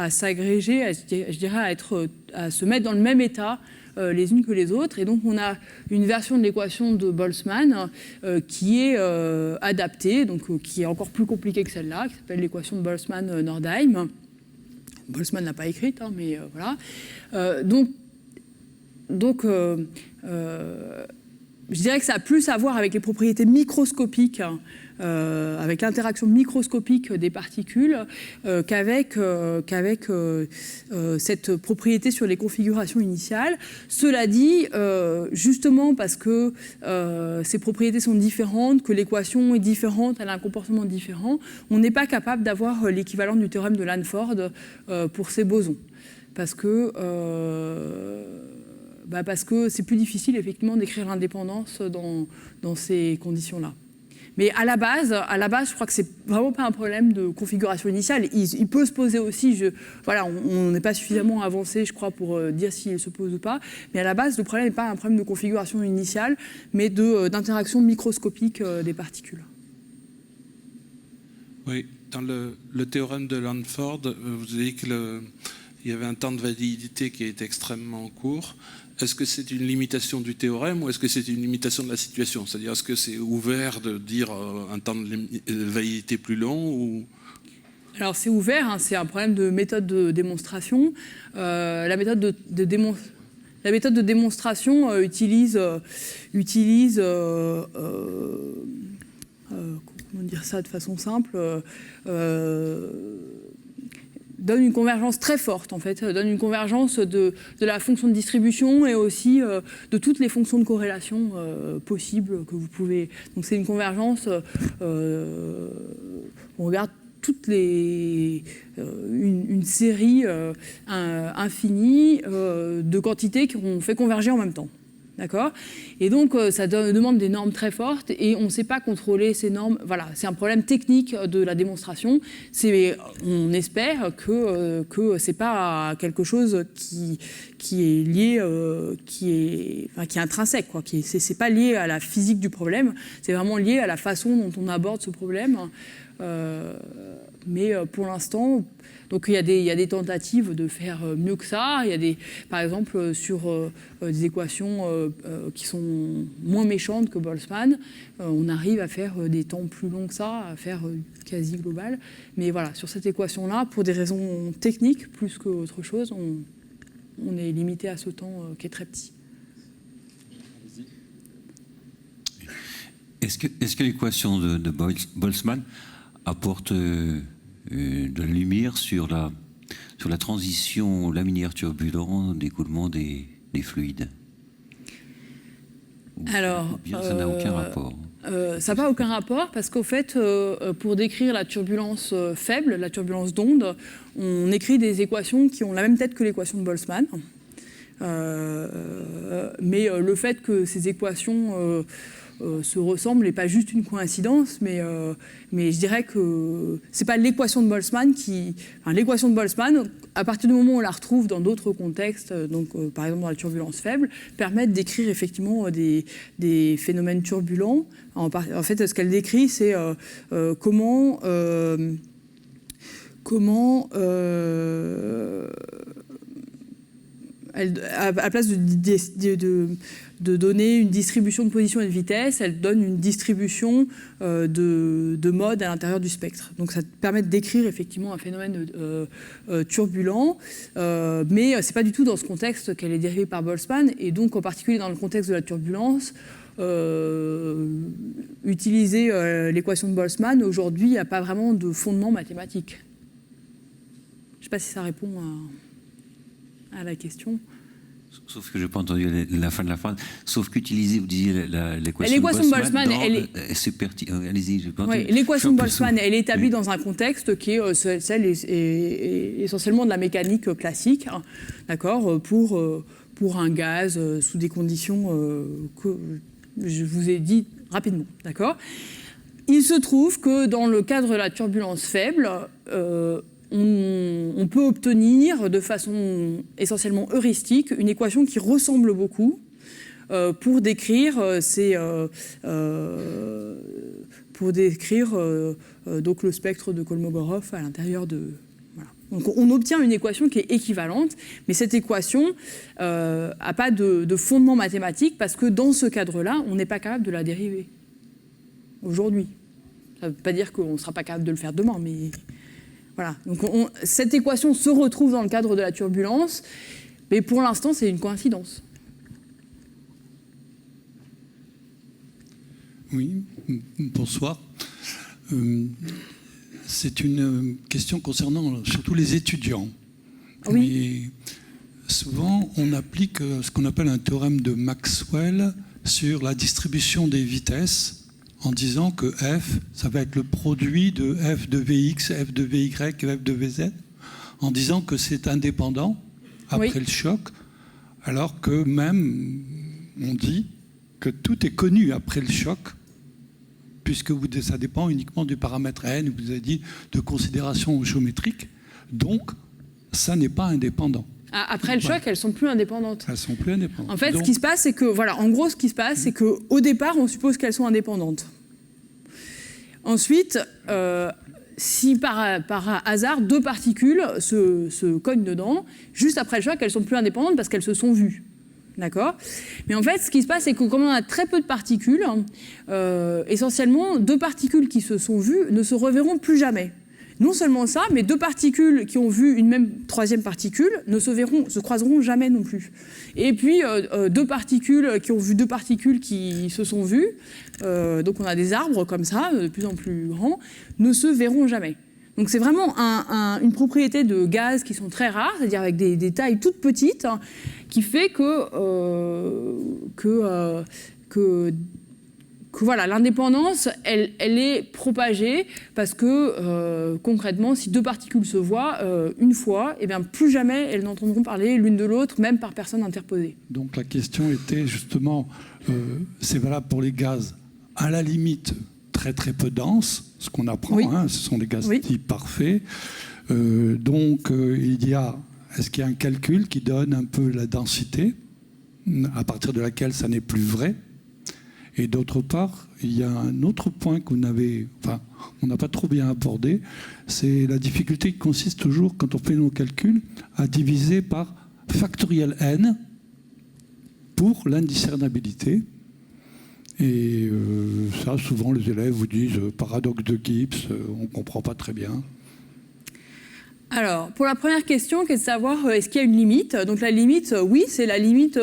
s'agréger, je dirais à se mettre dans le même état les unes que les autres. Et donc, on a une version de l'équation de Boltzmann qui est adaptée, donc qui est encore plus compliquée que celle-là, qui s'appelle l'équation de Boltzmann-Nordheim. Boltzmann n'a pas écrite, hein, mais voilà. Je dirais que ça a plus à voir avec les propriétés microscopiques, avec l'interaction microscopique des particules, qu'avec cette propriété sur les configurations initiales. Cela dit, justement parce que ces propriétés sont différentes, que l'équation est différente, elle a un comportement différent, on n'est pas capable d'avoir l'équivalent du théorème de Lanford pour ces bosons. Parce que c'est plus difficile, effectivement, d'écrire l'indépendance dans ces conditions-là. Mais à la base, je crois que c'est vraiment pas un problème de configuration initiale. Il peut se poser aussi, on n'est pas suffisamment avancé, je crois, pour dire s'il se pose ou pas. Mais à la base, le problème n'est pas un problème de configuration initiale, mais d'interaction microscopique des particules. Oui, Dans le théorème de Lanford, vous avez dit qu'il y avait un temps de validité qui est extrêmement court. Est-ce que c'est une limitation du théorème ou est-ce que c'est une limitation de la situation? C'est-à-dire, est-ce que c'est ouvert de dire un temps de validité plus long ou... Alors c'est ouvert, hein, c'est un problème de méthode de démonstration. La méthode de démonstration utilise comment dire ça de façon simple, donne une convergence très forte en fait, donne une convergence de la fonction de distribution et aussi de toutes les fonctions de corrélation possibles que vous pouvez. Donc c'est une convergence, on regarde une série infinie de quantités qui ont fait converger en même temps. D'accord ? Et donc, ça demande des normes très fortes et on ne sait pas contrôler ces normes. Voilà, c'est un problème technique de la démonstration. On espère que ce n'est pas quelque chose qui est lié, qui est intrinsèque. Ce n'est pas lié à la physique du problème, c'est vraiment lié à la façon dont on aborde ce problème. Mais pour l'instant, donc il y a des tentatives de faire mieux que ça. Il y a par exemple sur des équations qui sont moins méchantes que Boltzmann, on arrive à faire des temps plus longs que ça, à faire quasi global. Mais voilà, sur cette équation-là, pour des raisons techniques plus qu'autre chose, on est limité à ce temps qui est très petit. Est-ce que l'équation de Boltzmann apporte de la lumière sur la transition laminaire turbulent d'écoulement des fluides? Alors, ça n'a aucun rapport. Ça n'a pas aucun rapport parce qu'au fait, pour décrire la turbulence faible, la turbulence d'onde, on écrit des équations qui ont la même tête que l'équation de Boltzmann. Mais le fait que ces équations se ressemblent n'est pas juste une coïncidence, mais je dirais que c'est pas l'équation de Boltzmann l'équation de Boltzmann, à partir du moment où on la retrouve dans d'autres contextes, donc par exemple dans la turbulence faible, permet d'écrire effectivement des phénomènes turbulents. En fait, ce qu'elle décrit, c'est comment à la place de donner une distribution de position et de vitesse, elle donne une distribution de mode à l'intérieur du spectre. Donc ça permet de décrire effectivement un phénomène turbulent, mais ce n'est pas du tout dans ce contexte qu'elle est dérivée par Boltzmann, et donc en particulier dans le contexte de la turbulence, utiliser l'équation de Boltzmann, aujourd'hui, il n'y a pas vraiment de fondement mathématique. Je ne sais pas si ça répond à la question. Sauf que je n'ai pas entendu la fin de la phrase. Sauf qu'utiliser, vous disiez, l'équation de Boltzmann, l'équation de Boltzmann, elle est établie dans un contexte qui est celle essentiellement de la mécanique classique, hein, d'accord, pour un gaz sous des conditions que je vous ai dit rapidement, d'accord. Il se trouve que dans le cadre de la turbulence faible, on peut obtenir de façon essentiellement heuristique une équation qui ressemble beaucoup pour décrire donc le spectre de Kolmogorov à l'intérieur de... Voilà. Donc on obtient une équation qui est équivalente, mais cette équation n'a pas de fondement mathématique parce que dans ce cadre-là, on n'est pas capable de la dériver aujourd'hui. Ça ne veut pas dire qu'on ne sera pas capable de le faire demain, mais... Voilà. Donc cette équation se retrouve dans le cadre de la turbulence, mais pour l'instant, c'est une coïncidence. Oui, bonsoir. C'est une question concernant surtout les étudiants. Oui. Et souvent, on applique ce qu'on appelle un théorème de Maxwell sur la distribution des vitesses, en disant que F, ça va être le produit de F de Vx, F de Vy et F de Vz, en disant que c'est indépendant après le choc, alors que même on dit que tout est connu après le choc, puisque ça dépend uniquement du paramètre n, vous avez dit, de considération géométrique, donc ça n'est pas indépendant. Après le choc, elles sont plus indépendantes. Elles sont plus indépendantes. En fait, ce qui se passe, c'est que, voilà, en gros, ce qui se passe, c'est qu'au départ, on suppose qu'elles sont indépendantes. Ensuite, si par hasard, deux particules se cognent dedans, juste après le choc, elles sont plus indépendantes parce qu'elles se sont vues. D'accord ? Mais en fait, ce qui se passe, c'est que comme on a très peu de particules, essentiellement, deux particules qui se sont vues ne se reverront plus jamais. Non seulement ça, mais deux particules qui ont vu une même troisième particule ne se croiseront jamais non plus. Et puis, deux particules qui ont vu deux particules qui se sont vues, donc on a des arbres comme ça, de plus en plus grands, ne se verront jamais. Donc c'est vraiment une propriété de gaz qui sont très rares, c'est-à-dire avec des tailles toutes petites, hein, qui fait que voilà, l'indépendance, elle est propagée parce que concrètement, si deux particules se voient une fois, eh bien, plus jamais elles n'entendront parler l'une de l'autre, même par personne interposée. Donc la question était justement, c'est valable pour les gaz à la limite très très peu denses, ce qu'on apprend, oui. Hein, ce sont des gaz type parfaits. Donc est-ce qu'il y a un calcul qui donne un peu la densité à partir de laquelle ça n'est plus vrai? Et d'autre part, il y a un autre point on n'a pas trop bien abordé, c'est la difficulté qui consiste toujours, quand on fait nos calculs, à diviser par factoriel n pour l'indiscernabilité. Et ça, souvent, les élèves vous disent paradoxe de Gibbs, on ne comprend pas très bien. Alors, pour la première question, qui est de savoir est-ce qu'il y a une limite. Donc la limite, oui, c'est la limite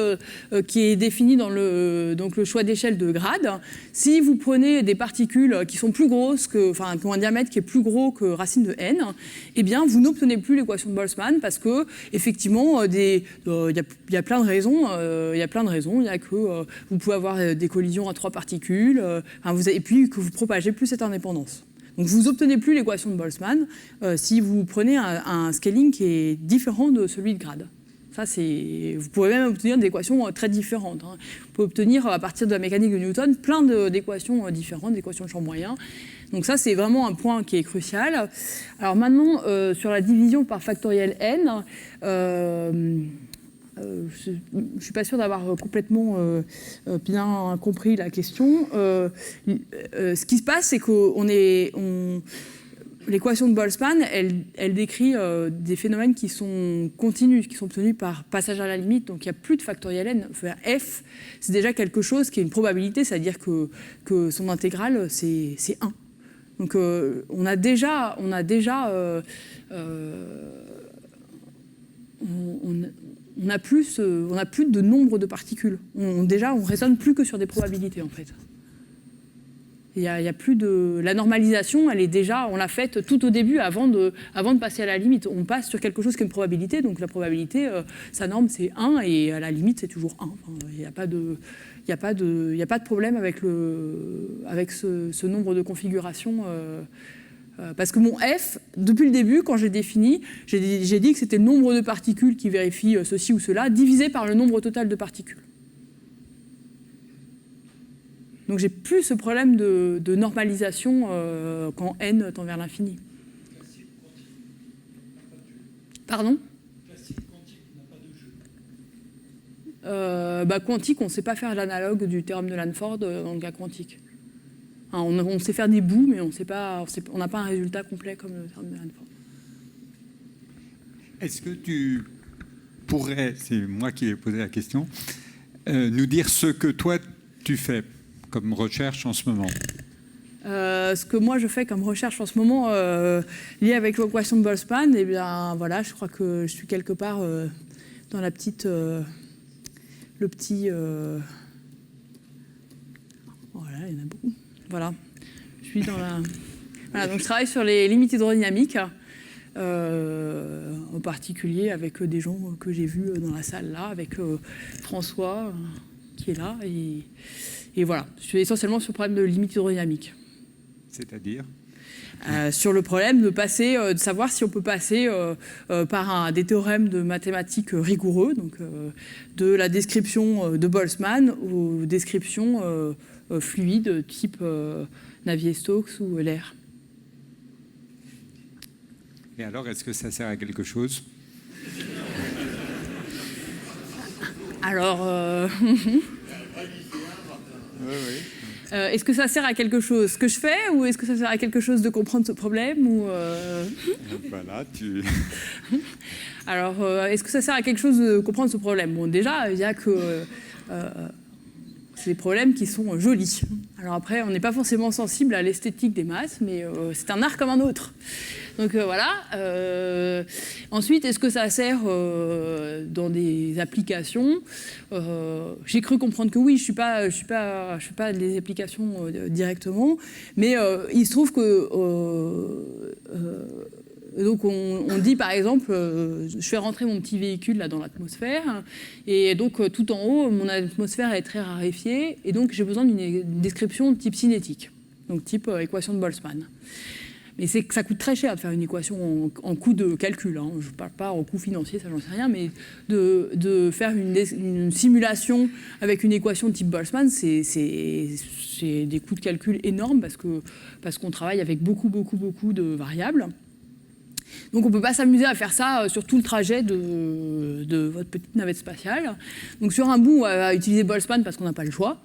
qui est définie dans le choix d'échelle de grade. Si vous prenez des particules qui sont plus grosses, qui ont un diamètre qui est plus gros que racine de n, eh bien, vous n'obtenez plus l'équation de Boltzmann parce que, effectivement, il y a plein de raisons. Il y a que vous pouvez avoir des collisions à trois particules, et puis que vous propagez plus cette indépendance. Donc vous n'obtenez plus l'équation de Boltzmann si vous prenez un scaling qui est différent de celui de grade. Ça, vous pouvez même obtenir des équations très différentes. Hein. Vous pouvez obtenir, à partir de la mécanique de Newton, plein d'équations différentes, d'équations de champ moyen. Donc ça, c'est vraiment un point qui est crucial. Alors maintenant, sur la division par factoriel n, je ne suis pas sûre d'avoir complètement bien compris la question. Ce qui se passe, c'est que l'équation de Boltzmann, elle décrit des phénomènes qui sont continus, qui sont obtenus par passage à la limite. Donc il n'y a plus de factoriel n. Enfin, f, c'est déjà quelque chose qui est une probabilité, c'est-à-dire que son intégrale, c'est 1. Donc on a déjà on n'a plus de nombre de particules. On raisonne plus que sur des probabilités, en fait. Il y a plus de... La normalisation, on l'a faite tout au début, avant de passer à la limite. On passe sur quelque chose qui est une probabilité, donc la probabilité, sa norme, c'est 1, et à la limite, c'est toujours 1. Enfin, il n'y a pas de problème avec ce nombre de configurations. Parce que mon f, depuis le début, quand j'ai défini, j'ai dit que c'était le nombre de particules qui vérifie ceci ou cela, divisé par le nombre total de particules. Donc j'ai plus ce problème de normalisation quand n tend vers l'infini. Pardon ? Quantique, on ne sait pas faire l'analogue du théorème de Lanford dans le cas quantique. On sait faire des bouts, mais on n'a pas un résultat complet comme le théorème de Lanford. Est-ce que tu pourrais, c'est moi qui ai posé la question, nous dire ce que toi tu fais comme recherche en ce moment? Ce que moi je fais comme recherche en ce moment lié avec l'équation de Boltzmann, eh bien voilà, je crois que je suis quelque part dans le petit. Voilà, il y en a beaucoup. Voilà, je suis dans la. Voilà, donc je travaille sur les limites hydrodynamiques, en particulier avec des gens que j'ai vus dans la salle là, avec François qui est là, et voilà, je suis essentiellement sur le problème de limites hydrodynamiques. C'est-à-dire sur le problème de savoir si on peut passer par des théorèmes de mathématiques rigoureux, donc de la description de Boltzmann aux descriptions fluides type Navier-Stokes ou Euler. Et alors, est-ce que ça sert à quelque chose? Alors, Est-ce que ça sert à quelque chose, ce que je fais, ou est-ce que ça sert à quelque chose de comprendre ce problème ou Voilà, tu... Alors, est-ce que ça sert à quelque chose de comprendre ce problème? Bon, déjà, il y a que... c'est des problèmes qui sont jolis. Alors après, on n'est pas forcément sensible à l'esthétique des maths, mais c'est un art comme un autre. Donc voilà. Ensuite, est-ce que ça sert dans des applications? J'ai cru comprendre que oui. Je suis pas des applications directement, mais il se trouve que donc on dit par exemple, je fais rentrer mon petit véhicule là dans l'atmosphère, et donc tout en haut, mon atmosphère est très raréfiée, et donc j'ai besoin d'une description de type cinétique, donc type équation de Boltzmann. Mais c'est que ça coûte très cher de faire une équation en coût de calcul. Hein. Je ne parle pas en coût financier, ça j'en sais rien, mais de faire une simulation avec une équation de type Boltzmann, c'est des coûts de calcul énormes parce qu'on travaille avec beaucoup de variables. Donc on ne peut pas s'amuser à faire ça sur tout le trajet de votre petite navette spatiale. Donc sur un bout, on va utiliser Boltzmann parce qu'on n'a pas le choix.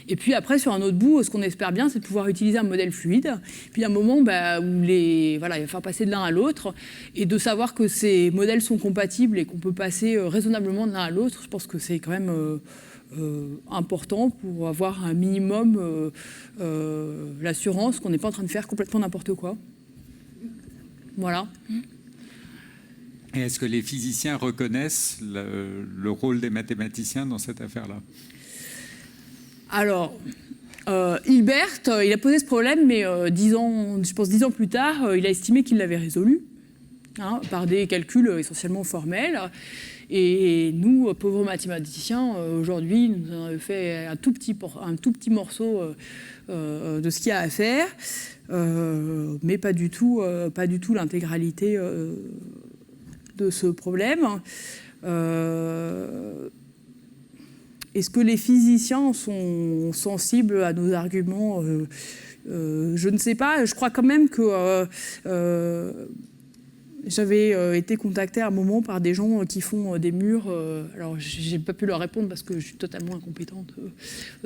Et puis après, sur un autre bout, ce qu'on espère bien, c'est de pouvoir utiliser un modèle fluide. Puis il y a un moment où il va falloir passer de l'un à l'autre. Et de savoir que ces modèles sont compatibles et qu'on peut passer raisonnablement de l'un à l'autre, je pense que c'est quand même important pour avoir un minimum l'assurance qu'on n'est pas en train de faire complètement n'importe quoi. Voilà. Et est-ce que les physiciens reconnaissent le rôle des mathématiciens dans cette affaire-là? Alors, Hilbert, il a posé ce problème, mais 10 ans plus tard, il a estimé qu'il l'avait résolu, hein, par des calculs essentiellement formels. Et nous, pauvres mathématiciens, aujourd'hui, nous avons fait un tout petit morceau de ce qu'il y a à faire. Mais pas du tout l'intégralité de ce problème. Est-ce que les physiciens sont sensibles à nos arguments? Je ne sais pas. Je crois quand même que j'avais été contactée à un moment par des gens qui font des murs. Alors, j'ai pas pu leur répondre parce que je suis totalement incompétente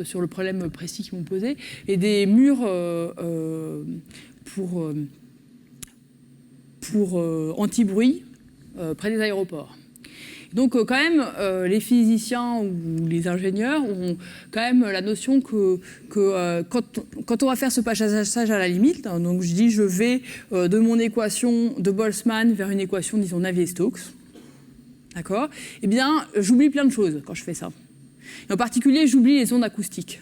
sur le problème précis qu'ils m'ont posé. Et des murs pour anti-bruit près des aéroports. Donc, quand même, les physiciens ou les ingénieurs ont quand même la notion que quand on va faire ce passage à la limite, hein, donc je dis je vais de mon équation de Boltzmann vers une équation, disons, Navier-Stokes, d'accord? Eh bien, j'oublie plein de choses quand je fais ça. Et en particulier, j'oublie les ondes acoustiques.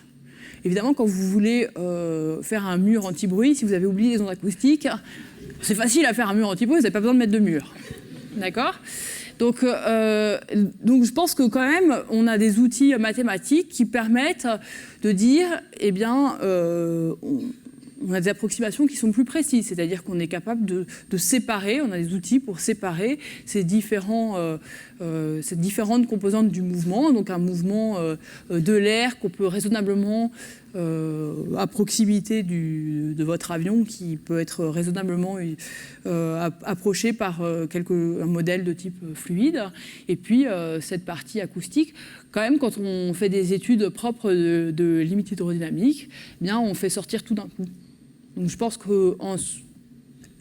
Évidemment, quand vous voulez faire un mur anti-bruit, si vous avez oublié les ondes acoustiques, c'est facile à faire un mur anti-bruit, vous n'avez pas besoin de mettre de mur, d'accord? Donc je pense que quand même, on a des outils mathématiques qui permettent de dire, eh bien, on a des approximations qui sont plus précises, c'est-à-dire qu'on est capable de séparer, on a des outils pour séparer ces différentes composantes du mouvement, donc un mouvement de l'air qu'on peut raisonnablement à proximité de votre avion, qui peut être raisonnablement approché par un modèle de type fluide, et puis cette partie acoustique. Quand même, quand on fait des études propres de limite hydrodynamique, eh bien, on fait sortir tout d'un coup. Donc je pense que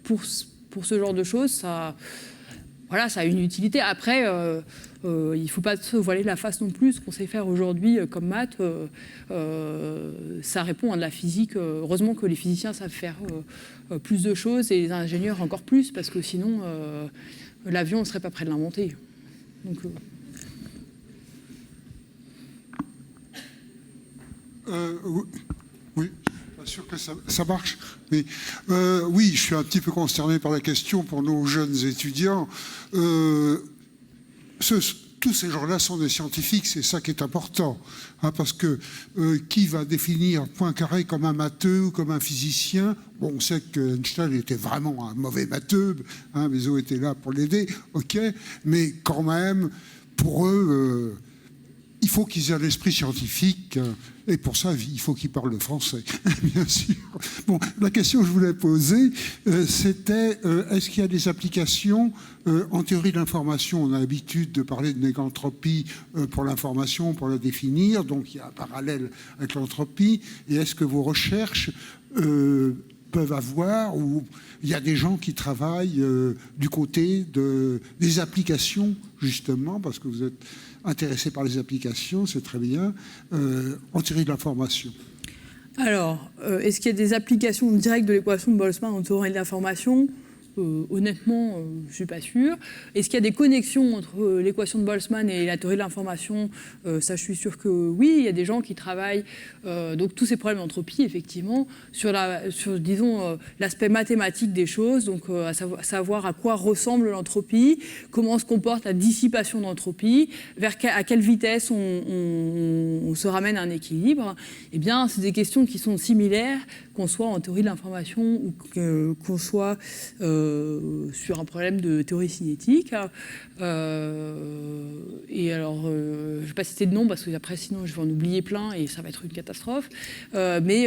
pour ce genre de choses, ça a une utilité. Après, il ne faut pas se voiler la face non plus. Ce qu'on sait faire aujourd'hui comme maths, ça répond à de la physique. Heureusement que les physiciens savent faire plus de choses et les ingénieurs encore plus, parce que sinon, l'avion ne serait pas prêt de l'inventer. Donc, oui. Sûr que ça marche. Mais oui, je suis un petit peu consterné par la question pour nos jeunes étudiants. Tous ces gens-là sont des scientifiques, c'est ça qui est important. Hein, parce que qui va définir Poincaré comme un matheux ou comme un physicien? Bon, on sait que Einstein était vraiment un mauvais matheux, hein, Bézot était là pour l'aider, ok, mais quand même, pour eux... il faut qu'ils aient l'esprit scientifique, et pour ça, il faut qu'ils parlent le français, bien sûr. Bon, la question que je voulais poser, c'était est-ce qu'il y a des applications en théorie de l'information? On a l'habitude de parler de négantropie pour l'information, pour la définir, donc il y a un parallèle avec l'entropie. Et est-ce que vos recherches peuvent avoir, ou il y a des gens qui travaillent du côté des applications, justement, parce que vous êtes intéressé par les applications, c'est très bien, en théorie de l'information. Alors, est-ce qu'il y a des applications directes de l'équation de Boltzmann en théorie de l'information ? Honnêtement, je ne suis pas sûre. Est-ce qu'il y a des connexions entre l'équation de Boltzmann et la théorie de l'information ? Ça, je suis sûre que oui. Il y a des gens qui travaillent, donc tous ces problèmes d'entropie, effectivement, sur disons, l'aspect mathématique des choses, donc à savoir à quoi ressemble l'entropie, comment se comporte la dissipation d'entropie, à quelle vitesse on se ramène à un équilibre. Eh bien, c'est des questions qui sont similaires, qu'on soit en théorie de l'information ou qu'on soit sur un problème de théorie cinétique. Et alors, je ne vais pas citer de nom parce que après, sinon, je vais en oublier plein et ça va être une catastrophe. Mais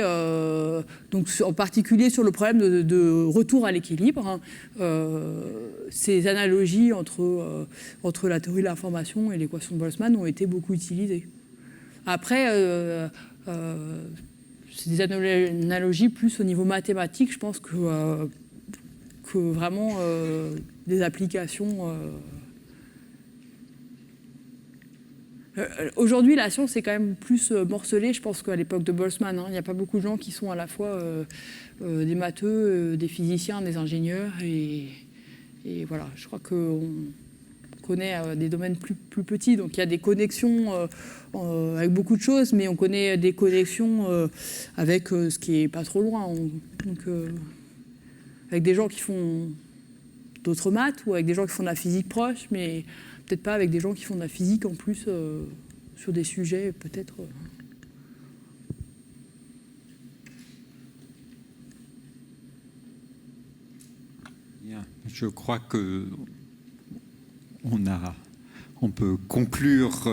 donc, en particulier sur le problème de retour à l'équilibre, ces analogies entre la théorie de l'information et l'équation de Boltzmann ont été beaucoup utilisées. Après, c'est des analogies plus au niveau mathématique, je pense, que vraiment des applications. Aujourd'hui, la science est quand même plus morcelée, je pense, qu'à l'époque de Boltzmann. Il n'y a pas beaucoup de gens qui sont à la fois des matheux, des physiciens, des ingénieurs. Et voilà, je crois qu'on connaît des domaines plus petits. Donc il y a des connexions avec beaucoup de choses, mais on connaît des connexions avec ce qui n'est pas trop loin. Donc, avec des gens qui font d'autres maths ou avec des gens qui font de la physique proche, mais peut-être pas avec des gens qui font de la physique en plus sur des sujets peut-être... Bien. Je crois que on peut conclure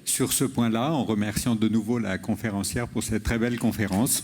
sur ce point-là en remerciant de nouveau la conférencière pour cette très belle conférence.